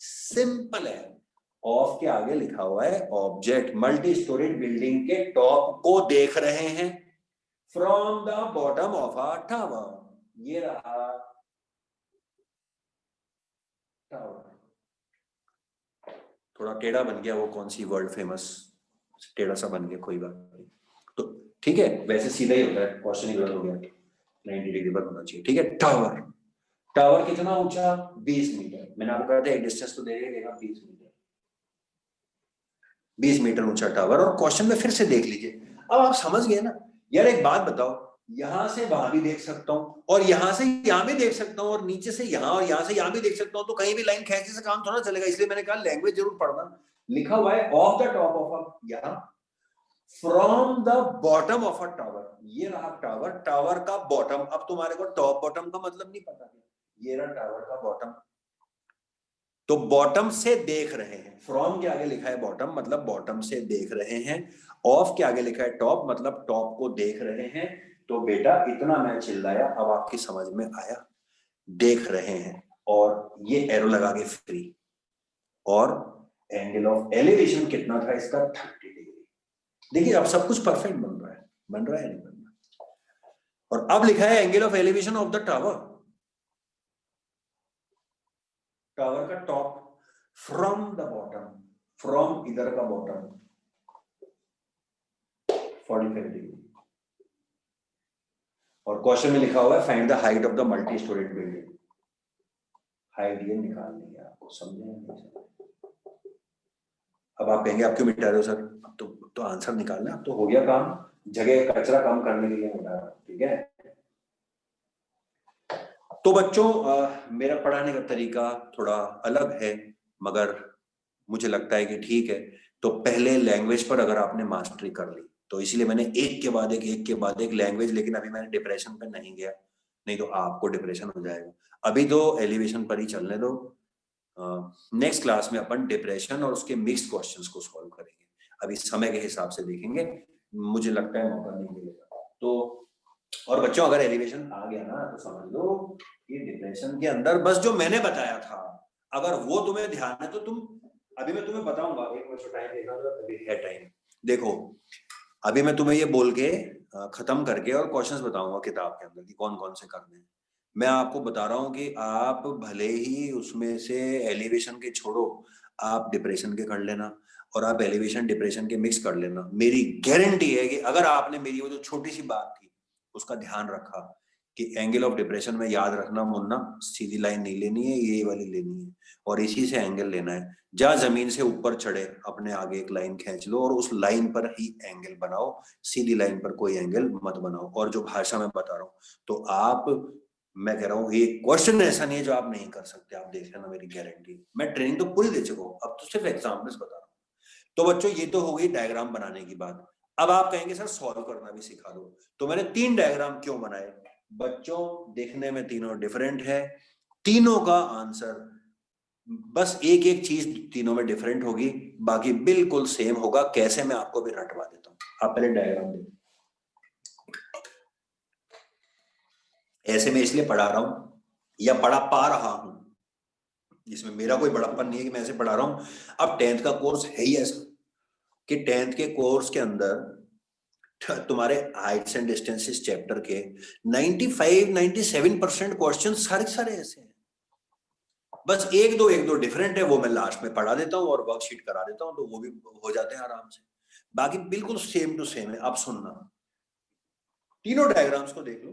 सिंपल है, ऑफ के आगे लिखा हुआ है ऑब्जेक्ट मल्टी स्टोरेड बिल्डिंग के टॉप को देख रहे हैं from the bottom of a tower. ये रहा टावर। थोड़ा टेढ़ा बन गया, वो कौन सी वर्ल्ड फेमस टेढ़ा सा बन गया, कोई बात नहीं। तो ठीक है, वैसे सीधा ही होता है, क्वेश्चन ही गलत हो गया, 90 डिग्री पर होना चाहिए। ठीक है, टावर। टावर कितना ऊंचा? 20 मीटर। मैंने आपको कहा था एक डिस्टेंस तो देगा 20 मीटर। 20 मीटर ऊंचा टावर। और क्वेश्चन में फिर से देख लीजिए, अब आप समझ गए ना? यार एक बात बताओ, यहां से वहां भी देख सकता हूं और यहां से यहां भी देख सकता हूं और नीचे से यहां और यहां से यहां भी देख सकता हूं, तो कहीं भी लाइन खींचने से काम थोड़ा चलेगा। इसलिए मैंने कहा लैंग्वेज जरूर पढ़ना। लिखा हुआ है of the top of a, यहां from the bottom of a tower. ये रहा टावर, टावर का बॉटम। अब तुम्हारे को टॉप बॉटम का मतलब नहीं पता, ये रहा टावर का बॉटम। तो बॉटम से देख रहे हैं, फ्रॉम के आगे लिखा है बॉटम मतलब बॉटम से देख रहे हैं, ऑफ के आगे लिखा है टॉप मतलब टॉप को देख रहे हैं। तो बेटा इतना मैं चिल्लाया, अब आपकी समझ में आया? देख रहे हैं और ये एरो लगा के फ्री। और एंगल ऑफ एलिवेशन कितना था इसका? 30 डिग्री। देखिए अब सब कुछ परफेक्ट बन रहा है, बन रहा है नहीं बन रहा? और अब लिखा है angle of elevation of the tower, tower का टॉप फ्रॉम द बॉटम, फ्रॉम इधर का बॉटम 45 डिग्री। और क्वेश्चन में लिखा हुआ है find the height of the multi storeyed building. Height ये निकालनी है आपको, समझे नहीं? अब आप कहेंगे आप क्यों मिटा रहे हो सर? अब तो आंसर निकालना, अब तो हो गया काम, जगह कचरा कम करने के लिए मिटा रहा हूं। ठीक है, तो बच्चों मेरा पढ़ाने का तरीका थोड़ा अलग है मगर मुझे लगता है कि ठीक है। तो पहले लैंग्वेज पर अगर आपने मास्टरी कर ली तो इसलिए मैंने एक के बाद एक लैंग्वेज, लेकिन अभी मैंने डिप्रेशन पे नहीं गया, नहीं तो आपको डिप्रेशन हो जाएगा। अभी तो एलिवेशन पर ही चलने दो। नेक्स्ट क्लास में अपन डिप्रेशन और उसके मिक्स्ड क्वेश्चंस को सॉल्व करेंगे। अभी समय के हिसाब से देखेंगे, मुझे लगता है मौका नहीं मिलेगा तो। और बच्चों अगर एलिवेशन आ गया ना तो समझ लो कि डिप्रेशन के अंदर बस जो मैंने बताया था अगर वो तुम्हें ध्यान है तो तुम अभी मैं तुम्हें बताऊंगा, एक मिनट टाइम देखना, अभी है टाइम। देखो अभी मैं तुम्हें ये बोल के खत्म करके और क्वेश्चंस बताऊंगा किताब के अंदर कि कौन कौन से करने हैं। मैं आपको बता रहा हूँ कि आप भले ही उसमें से एलिवेशन के छोड़ो, आप डिप्रेशन के कर लेना और आप एलिवेशन डिप्रेशन के मिक्स कर लेना। मेरी गारंटी है कि अगर आपने मेरी वो जो छोटी सी बात थी उसका ध्यान रखा कि एंगल ऑफ डिप्रेशन में याद रखना मुन्ना, सीधी लाइन नहीं लेनी है, ये वाली लेनी है और इसी से एंगल लेना है। जहां जमीन से ऊपर चढ़े अपने आगे एक लाइन खींच लो और उस लाइन पर ही एंगल बनाओ, सीधी लाइन पर कोई एंगल मत बनाओ। और जो भाषा मैं बता रहा हूँ तो आप, मैं कह रहा हूँ ये क्वेश्चन ऐसा नहीं है जो आप नहीं कर सकते, आप देख लेना, मेरी गारंटी। मैं ट्रेनिंग तो पूरी दे चुका हूँ, अब तो सिर्फ एग्जाम्पल्स बता रहा हूँ। तो बच्चों ये तो हो गई डायग्राम बनाने की बात। अब आप कहेंगे सर सॉल्व करना भी सिखा दो, तो मैंने 3 डायग्राम क्यों बनाए? बच्चों देखने में तीनों डिफरेंट है, तीनों का आंसर बस एक एक चीज तीनों में डिफरेंट होगी, बाकी बिल्कुल सेम होगा। कैसे, मैं आपको भी रटवा देता हूँ। आप पहले डायग्राम देखो। ऐसे मैं इसलिए पढ़ा रहा हूं या पढ़ा पा रहा हूं, इसमें मेरा कोई बड़प्पन नहीं है कि मैं ऐसे पढ़ा रहा हूं। अब 10th का कोर्स है ही ऐसा कि 10th के कोर्स के अंदर तुम्हारे हाइट्स एंड डिस्टेंसेस चैप्टर के 95-97% क्वेश्चन सारे सारे ऐसे हैं। बस एक दो डिफरेंट है, वो मैं लास्ट में पढ़ा देता हूँ और वर्कशीट करा देता हूँ, तो वो भी हो जाते हैं आराम से। बाकी बिल्कुल सेम टू सेम है। अब सुनना, तीनों डायग्राम्स को देख लो।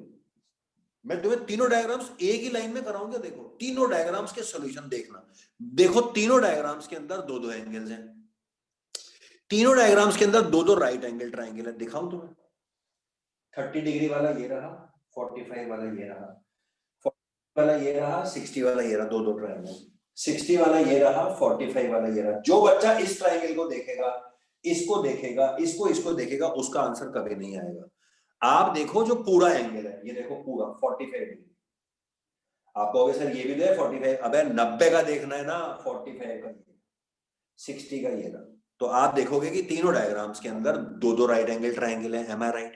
मैं तुम्हें तीनों डायग्राम्स एक ही लाइन में कराऊंगा। देखो तीनों डायग्राम्स के सॉल्यूशन देखना। देखो तीनों डायग्राम्स के अंदर दो दो एंगल्स हैं, तीनों डायग्राम्स के अंदर दो दो राइट एंगल ट्राइंगल है। दिखाऊं तुम्हें? 30 डिग्री वाला ये रहा, 45 वाला ये रहा, 40 वाला ये रहा, 60 वाला ये रहा, दो दो ट्राइंगल। 60 वाला ये रहा, 45 वाला ये रहा। जो बच्चा इस ट्राइंगल को देखेगा, इसको देखेगा, इसको इसको देखेगा, उसका आंसर कभी नहीं आएगा। आप देखो जो पूरा एंगल है, ये देखो पूरा 45 डिग्री। आप कहोगे सर ये भी तो है 45, अबे 90 का देखना है ना, 45 का ये, 60 का ये रहा। तो आप देखोगे कि तीनों डायग्राम्स के अंदर दो दो राइट एंगल ट्राइंगल है। M I right?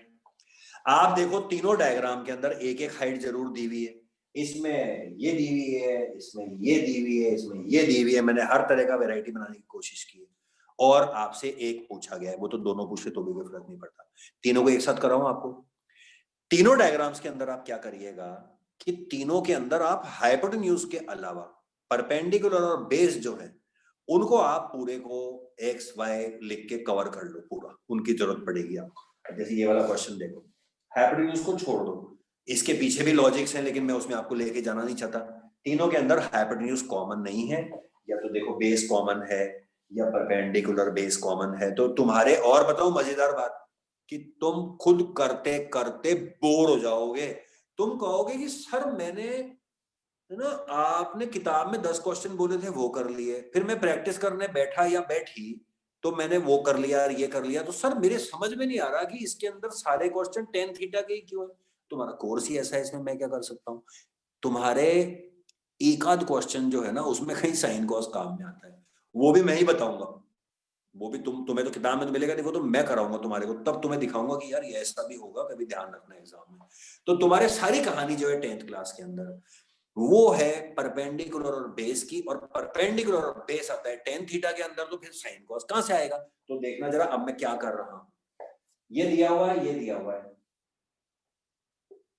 आप देखो तीनों डायग्राम के अंदर एक एक हाइट जरूर दी हुई है। इसमें ये दी हुई है, इसमें ये दी हुई है, इसमें ये दी हुई है। मैंने हर तरह का वैरायटी बनाने की कोशिश की है और आपसे एक पूछा गया है, वो तो दोनों पूछे तो भी कोई फर्क नहीं पड़ता। तीनों को एक साथ कराऊं आपको? तीनों डायग्राम्स के अंदर आप क्या करिएगा कि तीनों के अंदर आप हाइपोटेन्यूज के अलावा परपेंडिकुलर और बेस जो है उनको आप पूरे को एक्स वाई लिख के कवर कर लो पूरा, उनकी जरूरत पड़ेगी आपको। जैसे ये वाला क्वेश्चन देखो, हाइपोटेन्यूज को छोड़ दो, इसके पीछे भी लॉजिक्स हैं लेकिन मैं उसमें आपको लेके जाना नहीं चाहता। तीनों के अंदर हाइपोटेन्यूज कॉमन नहीं है, या तो देखो बेस कॉमन है या परपेंडिकुलर बेस कॉमन है। तो तुम्हारे, और बताओ मजेदार बात, कि तुम खुद करते करते बोर हो जाओगे। तुम कहोगे कि सर मैंने, है ना, आपने किताब में 10 क्वेश्चन बोले थे वो कर लिए, फिर मैं प्रैक्टिस करने बैठा या बैठी तो मैंने वो कर लिया और ये कर लिया, तो सर मेरे समझ में नहीं आ रहा कि इसके अंदर सारे क्वेश्चन टेन थीटा के ही क्यों है। तुम्हारा कोर्स ही ऐसा है, इसमें मैं क्या कर सकता हूँ? तुम्हारे एक आध क्वेश्चन जो है ना उसमें कहीं साइन कॉस काम में आता है, वो भी मैं ही बताऊंगा। वो भी तुम्हें तो किताब में तो मिलेगा नहीं, वो तो मैं कराऊंगा तुम्हारे को, तब तुम्हें दिखाऊंगा कि यार ये ऐसा भी होगा, कभी ध्यान रखना एग्जाम में। तो तुम्हारे सारी कहानी जो है 10th क्लास के अंदर वो है परपेंडिकुलर और बेस की, और परपेंडिकुलर और बेस आता है टेन थीटा के अंदर, तो फिर साइन कॉस कहां से आएगा? तो देखना जरा अब मैं क्या कर रहा हूं। ये दिया हुआ है, ये दिया हुआ है,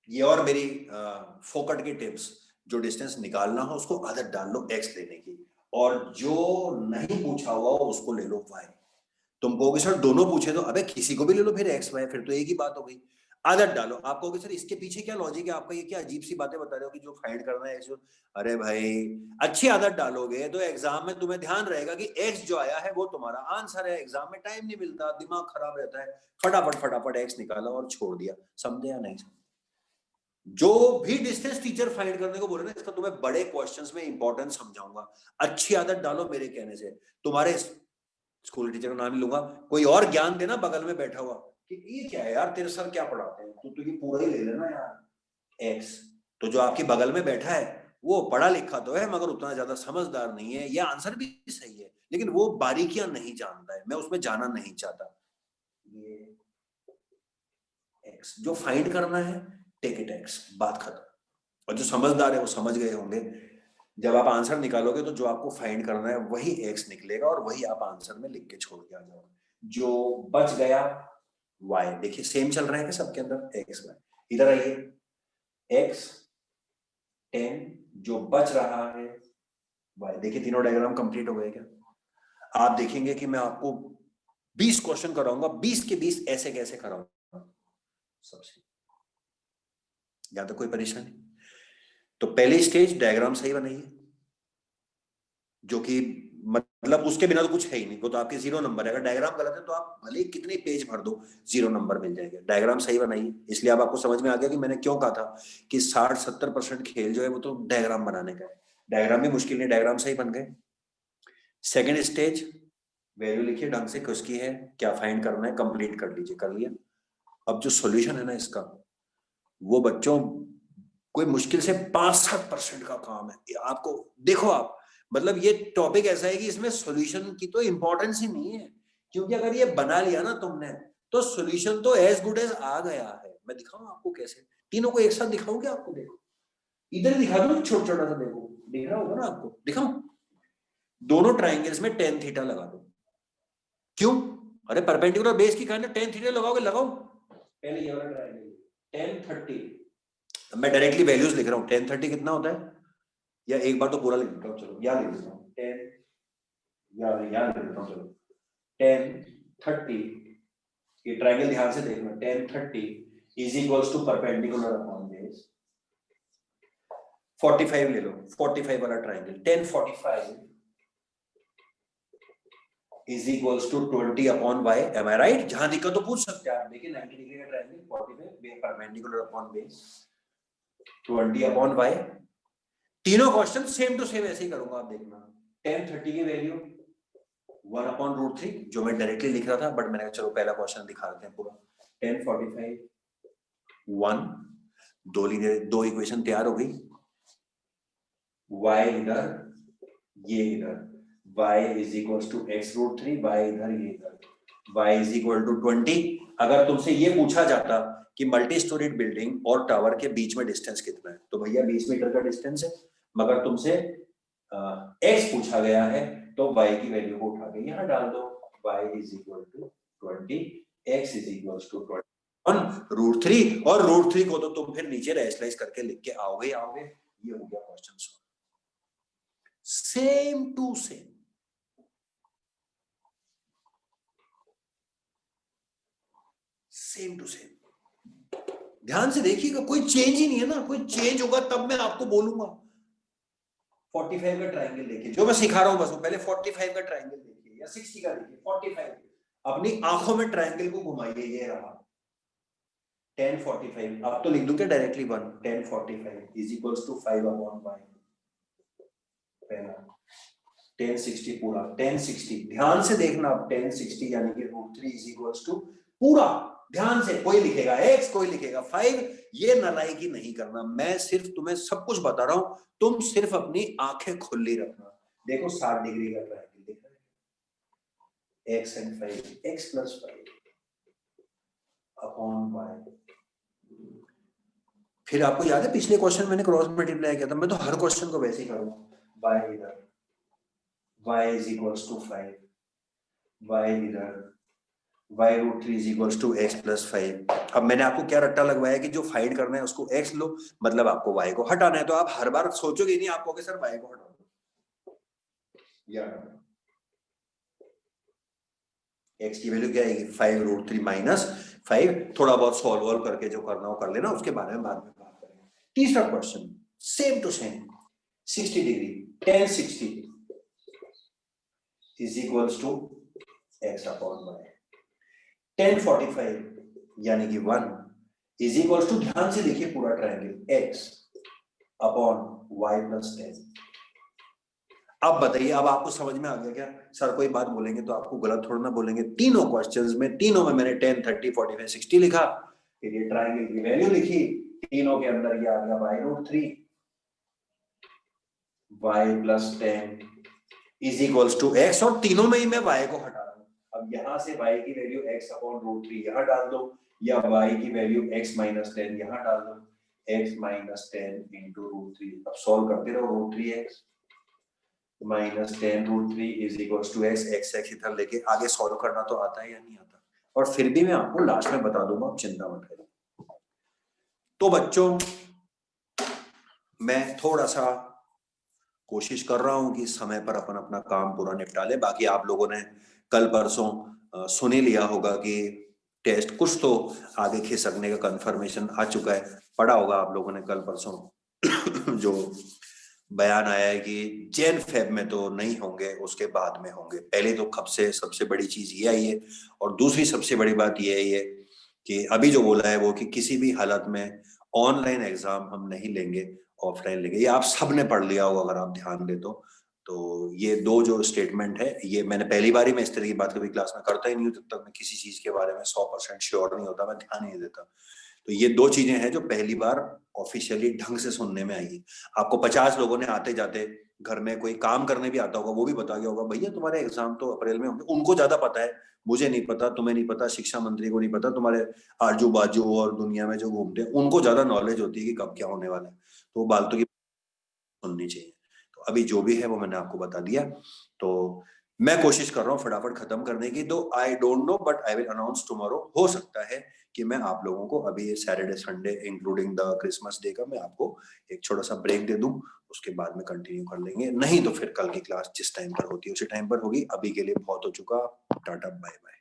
ये और मेरी फोकट की टिप्स, जो डिस्टेंस निकालना हो उसको आदत डाल लो एक्स लेने की, और जो नहीं पूछा हुआ उसको ले लो वाई। तुम कहोगे सर दोनों पूछे तो, अबे किसी को भी ले लो फिर एक्स वाई, फिर तो एक ही बात हो गई। आदत डालो। आप कहोगे सर इसके पीछे क्या लॉजिक है आपका, ये क्या अजीब सी बातें बता रहे हो कि जो फाइंड करना है एक्स। अरे भाई अच्छी आदत डालोगे तो एग्जाम में तुम्हें ध्यान रहेगा कि एक्स जो आया है वो तुम्हारा आंसर है। एग्जाम में टाइम नहीं मिलता, दिमाग खराब रहता है, फटाफट फटाफट एक्स निकाला और छोड़ दिया। समझे या नहीं समझे? जो भी डिस्टेंस टीचर फाइंड करने को बोले ना, इसका तुम्हें बड़े क्वेश्चंस में इंपॉर्टेंस समझाऊंगा। अच्छी आदत डालो मेरे कहने से। तुम्हारे स्कूल टीचर का नाम नहीं लूंगा, कोई और ज्ञान देना बगल में बैठा हुआ कि ये क्या है यार, तेरे सर क्या पढ़ाते हैं, तू तो ये पूरा ही ले लेना यार एक्स। तो जो आपके बगल में बैठा है वो पढ़ा लिखा तो है मगर उतना ज्यादा समझदार नहीं है, या आंसर भी सही है लेकिन वो बारीकियां नहीं जानता है, मैं उसमें जाना नहीं चाहता। ये एक्स जो फाइंड करना है, टेक इट एक्स, बात खत्म। और जो समझदार है वो समझ गए होंगे। जब आप आंसर निकालोगे तो जो आपको फाइंड करना है वही x निकलेगा और वही आप आंसर में लिख के छोड़ के आ जाओगे। जो बच गया y, देखिए सेम चल रहा है कि सबके अंदर x y। इधर आइए, x 10, जो बच रहा है y। देखिए तीनों डायग्राम कंप्लीट हो गए क्या? आप देखेंगे कि मैं आपको 20 क्वेश्चन कराऊंगा, 20 के 20 ऐसे कैसे कराऊंगा सबसे, या तो कोई परेशानी। तो पहली स्टेज डायग्राम सही बनाइए, जो कि मतलब उसके बिना तो कुछ है ही नहीं, वो तो आपके 0 नंबर है। अगर डायग्राम गलत है तो आप भले ही कितने पेज भर दो 0 नंबर मिल जाएगा। डायग्राम सही बनाइए। इसलिए अब आपको समझ में आ गया कि मैंने क्यों कहा था कि 60-70% खेल जो है वो तो डायग्राम बनाने का है। डायग्राम भी मुश्किल नहीं, डायग्राम सही बन गए। सेकेंड स्टेज, वैल्यू लिखिए ढंग से, किसकी है, क्या फाइंड करना है, कंप्लीट कर लीजिए। कर लिया। अब जो सॉल्यूशन है ना इसका, वो बच्चों कोई मुश्किल से 65% का काम है। आपको देखो, आप मतलब ये टॉपिक ऐसा है कि इसमें सॉल्यूशन की तो इंपॉर्टेंस ही नहीं है, क्योंकि अगर ये बना लिया ना तुमने तो सॉल्यूशन तो एज गुड एज आ गया है। मैं दिखाऊं आपको कैसे, तीनों को एक साथ दिखाऊं क्या आपको? देखो इधर दिखा दो, छोटा छोटा सा, देखो दिख रहा होगा ना आपको, दिखाऊं? दोनों ट्राइंगल्स में tan थीटा लगा दो। क्यों? अरे परपेंडिकुलर बेस की खाने tan थीटा लगाओगे, लगाओ। पहले ये वाला ट्राइंगल tan 30, मैं डायरेक्टली वैल्यूज लिख रहा हूँ। tan 30 कितना होता है, या एक बार तो पूरा लिख देता हूँ, चलो यहाँ लिख देता हूँ 10, यहाँ लिख देता हूँ, चलो 10 30, ये ट्राइंगल ध्यान से देखना, 10 30 is equals to perpendicular upon base 45 ले लो, 45 वाला triangle 10 45 is equals to 20 upon y। Am I right? जहां दिक्कत तो पूछ सकते हैं आप। देखिए 90 डिग्री का triangle, 45 perpendicular upon base 20 upon y। तीनों क्वेश्चन सेम टू सेम ऐसे ही करूंगा, आप देखना। 10 30 की वैल्यू 1/√3, जो मैं डायरेक्टली लिख रहा था, बट मैंने चलो पहला क्वेश्चन दिखा देते हैं पूरा। 10 45 1, दो इक्वेशन तैयार हो गई। y इधर, ये इधर, y is equal to x√3, y इधर, ये इधर, y इज इक्वल टू 20। अगर तुमसे ये पूछा जाता कि मल्टी स्टोरीड बिल्डिंग और टावर के बीच में डिस्टेंस कितना है, तो भैया 20 मीटर का डिस्टेंस है। मगर तुमसे x पूछा गया है तो y की वैल्यू को उठा के यहाँ डाल दो। y is equal to 20, x is equal to 20/√3, और √3 को तो तुम फिर नीचे रेशलाइज करके लिख के आओगे। ये हो गया question solve, same to same. Same to same, ध्यान से देखिएगा, कोई चेंज ही नहीं है ना। कोई चेंज होगा तब मैं आपको बोलूंगा। 45 का ट्राइंगल देखिए, जो मैं सिखा रहा हूं बस वो पहले 45 का ट्राइंगल देखिए, या 60 का देखिए। 45 अपनी आंखों में ट्राइंगल को घुमाइए, ये रहा 10 45। अब तो लिख दूं क्या directly 1, 10 45 is equals to 5/y। पहला 10 60 पूरा, 10 60 ध्यान से देखना। अब 10 60 यानी कि √3 इज इक्वल्स टू पूरा, ध्यान से, कोई लिखेगा x, कोई लिखेगा 5। ये नालायकी नहीं करना, मैं सिर्फ तुम्हें सब कुछ बता रहा हूं, तुम सिर्फ अपनी आंखें खुली रखना। देखो 60 डिग्री का ट्रायंगल दिख रहा है, x and 5, x + 5 upon y। फिर आपको याद है पिछले क्वेश्चन मैंने क्रॉस मल्टीप्लाई किया था, मैं तो हर क्वेश्चन को वैसे ही करूंगा। y इधर, y is equals to 5, y इधर, y√3 is equals to x + 5। अब मैंने आपको क्या रट्टा लगवाया कि जो फाइंड करना है उसको x लो, मतलब आपको y को हटाना है। तो आप हर बार सोचोगे नहीं, आप कहोगे सर y को हटा दो, या x की वैल्यू क्या आएगी 5√3 - 5। थोड़ा बहुत सॉल्व करके जो करना हो कर लेना, उसके बारे में बाद में बात करेंगे। तीसरा question same to same, 60 degree, 10 60 is equals to x upon y। 10 45 यानी कि 1 इज इक्वल्स टू, ध्यान से देखिए पूरा ट्रायंगल, x अपॉन y + 10। अब बताइए, अब आपको समझ में आ गया क्या? सर कोई बात बोलेंगे तो आपको गलत थोड़ा ना बोलेंगे। तीनों क्वेश्चंस में, तीनों में मैंने 10 30 45 60 लिखा, फिर ये ट्रायंगल की वैल्यू लिखी, तीनों के अंदर ये आ गया y√3, y + 10 is equals to x, और तीनों में ही मैं y को हटा रहा हूं। अब यहां से y की वैल्यू x अपॉन √3 यहां डाल दो, या y की वैल्यू x - 10 यहां डाल दो। x माइनस 10 इंटू रूट 3, अब सॉल्व करते रहो, root 3x minus 10 root 3 is equals to x, x इधर लेके आगे सॉल्व करना तो आता है या नहीं आता, और फिर भी मैं आपको लास्ट में बता दूंगा, आप चिंता मत करिए। तो बच्चों मैं थोड़ा सा कोशिश कर रहा हूं कि समय पर अपन अपना काम पूरा निपटा ले। बाकी आप लोगों ने कल परसों सुन ही लिया होगा कि टेस्ट कुछ तो आगे खिसकने का कंफर्मेशन आ चुका है, पढ़ा होगा आप लोगों ने कल परसों जो बयान आया है कि जैन फेब में तो नहीं होंगे, उसके बाद में होंगे। पहले तो खब से सबसे बड़ी चीज ये आई है, और दूसरी सबसे बड़ी बात ये है कि अभी जो बोला है वो कि किसी भी हालत में ऑनलाइन एग्जाम हम नहीं लेंगे, ऑफलाइन लेंगे। ये आप सब ने पढ़ लिया होगा अगर आप ध्यान दे तो ये दो जो स्टेटमेंट है, ये मैंने पहली बार ही, मैं इस तरह की बात कभी क्लास में करता ही नहीं हूँ, जब तक मैं किसी चीज के बारे में 100% श्योर नहीं होता, मैं ध्यान ही नहीं देता। तो ये दो चीजें हैं जो पहली बार ऑफिशियली ढंग से सुनने में आई है। आपको 50 लोगों ने आते जाते, घर में कोई काम करने भी आता होगा, वो भी बता गया होगा भैया तुम्हारे एग्जाम तो अप्रैल में होंगे। उनको ज्यादा पता है, मुझे नहीं पता, तुम्हें नहीं पता, शिक्षा मंत्री को नहीं पता, तुम्हारे आजू बाजू और दुनिया में जो घूमते हैं उनको ज्यादा नॉलेज होती है कि कब क्या होने वाला है। तो वो बातों की सुननी चाहिए। तो अभी जो भी है वो मैंने आपको बता दिया, तो मैं कोशिश कर रहा हूँ फटाफट खत्म करने की। तो I don't know but I will announce tomorrow. हो सकता है कि मैं आप लोगों को अभी ये Saturday Sunday including the Christmas day का मैं आपको एक छोटा सा ब्रेक दे दूं, उसके बाद में कंटिन्यू कर लेंगे। नहीं तो फिर कल की क्लास जिस टाइम पर होती है उसी टाइम पर होगी। अभी के लिए बहुत हो चुका, टाटा बाय बाय।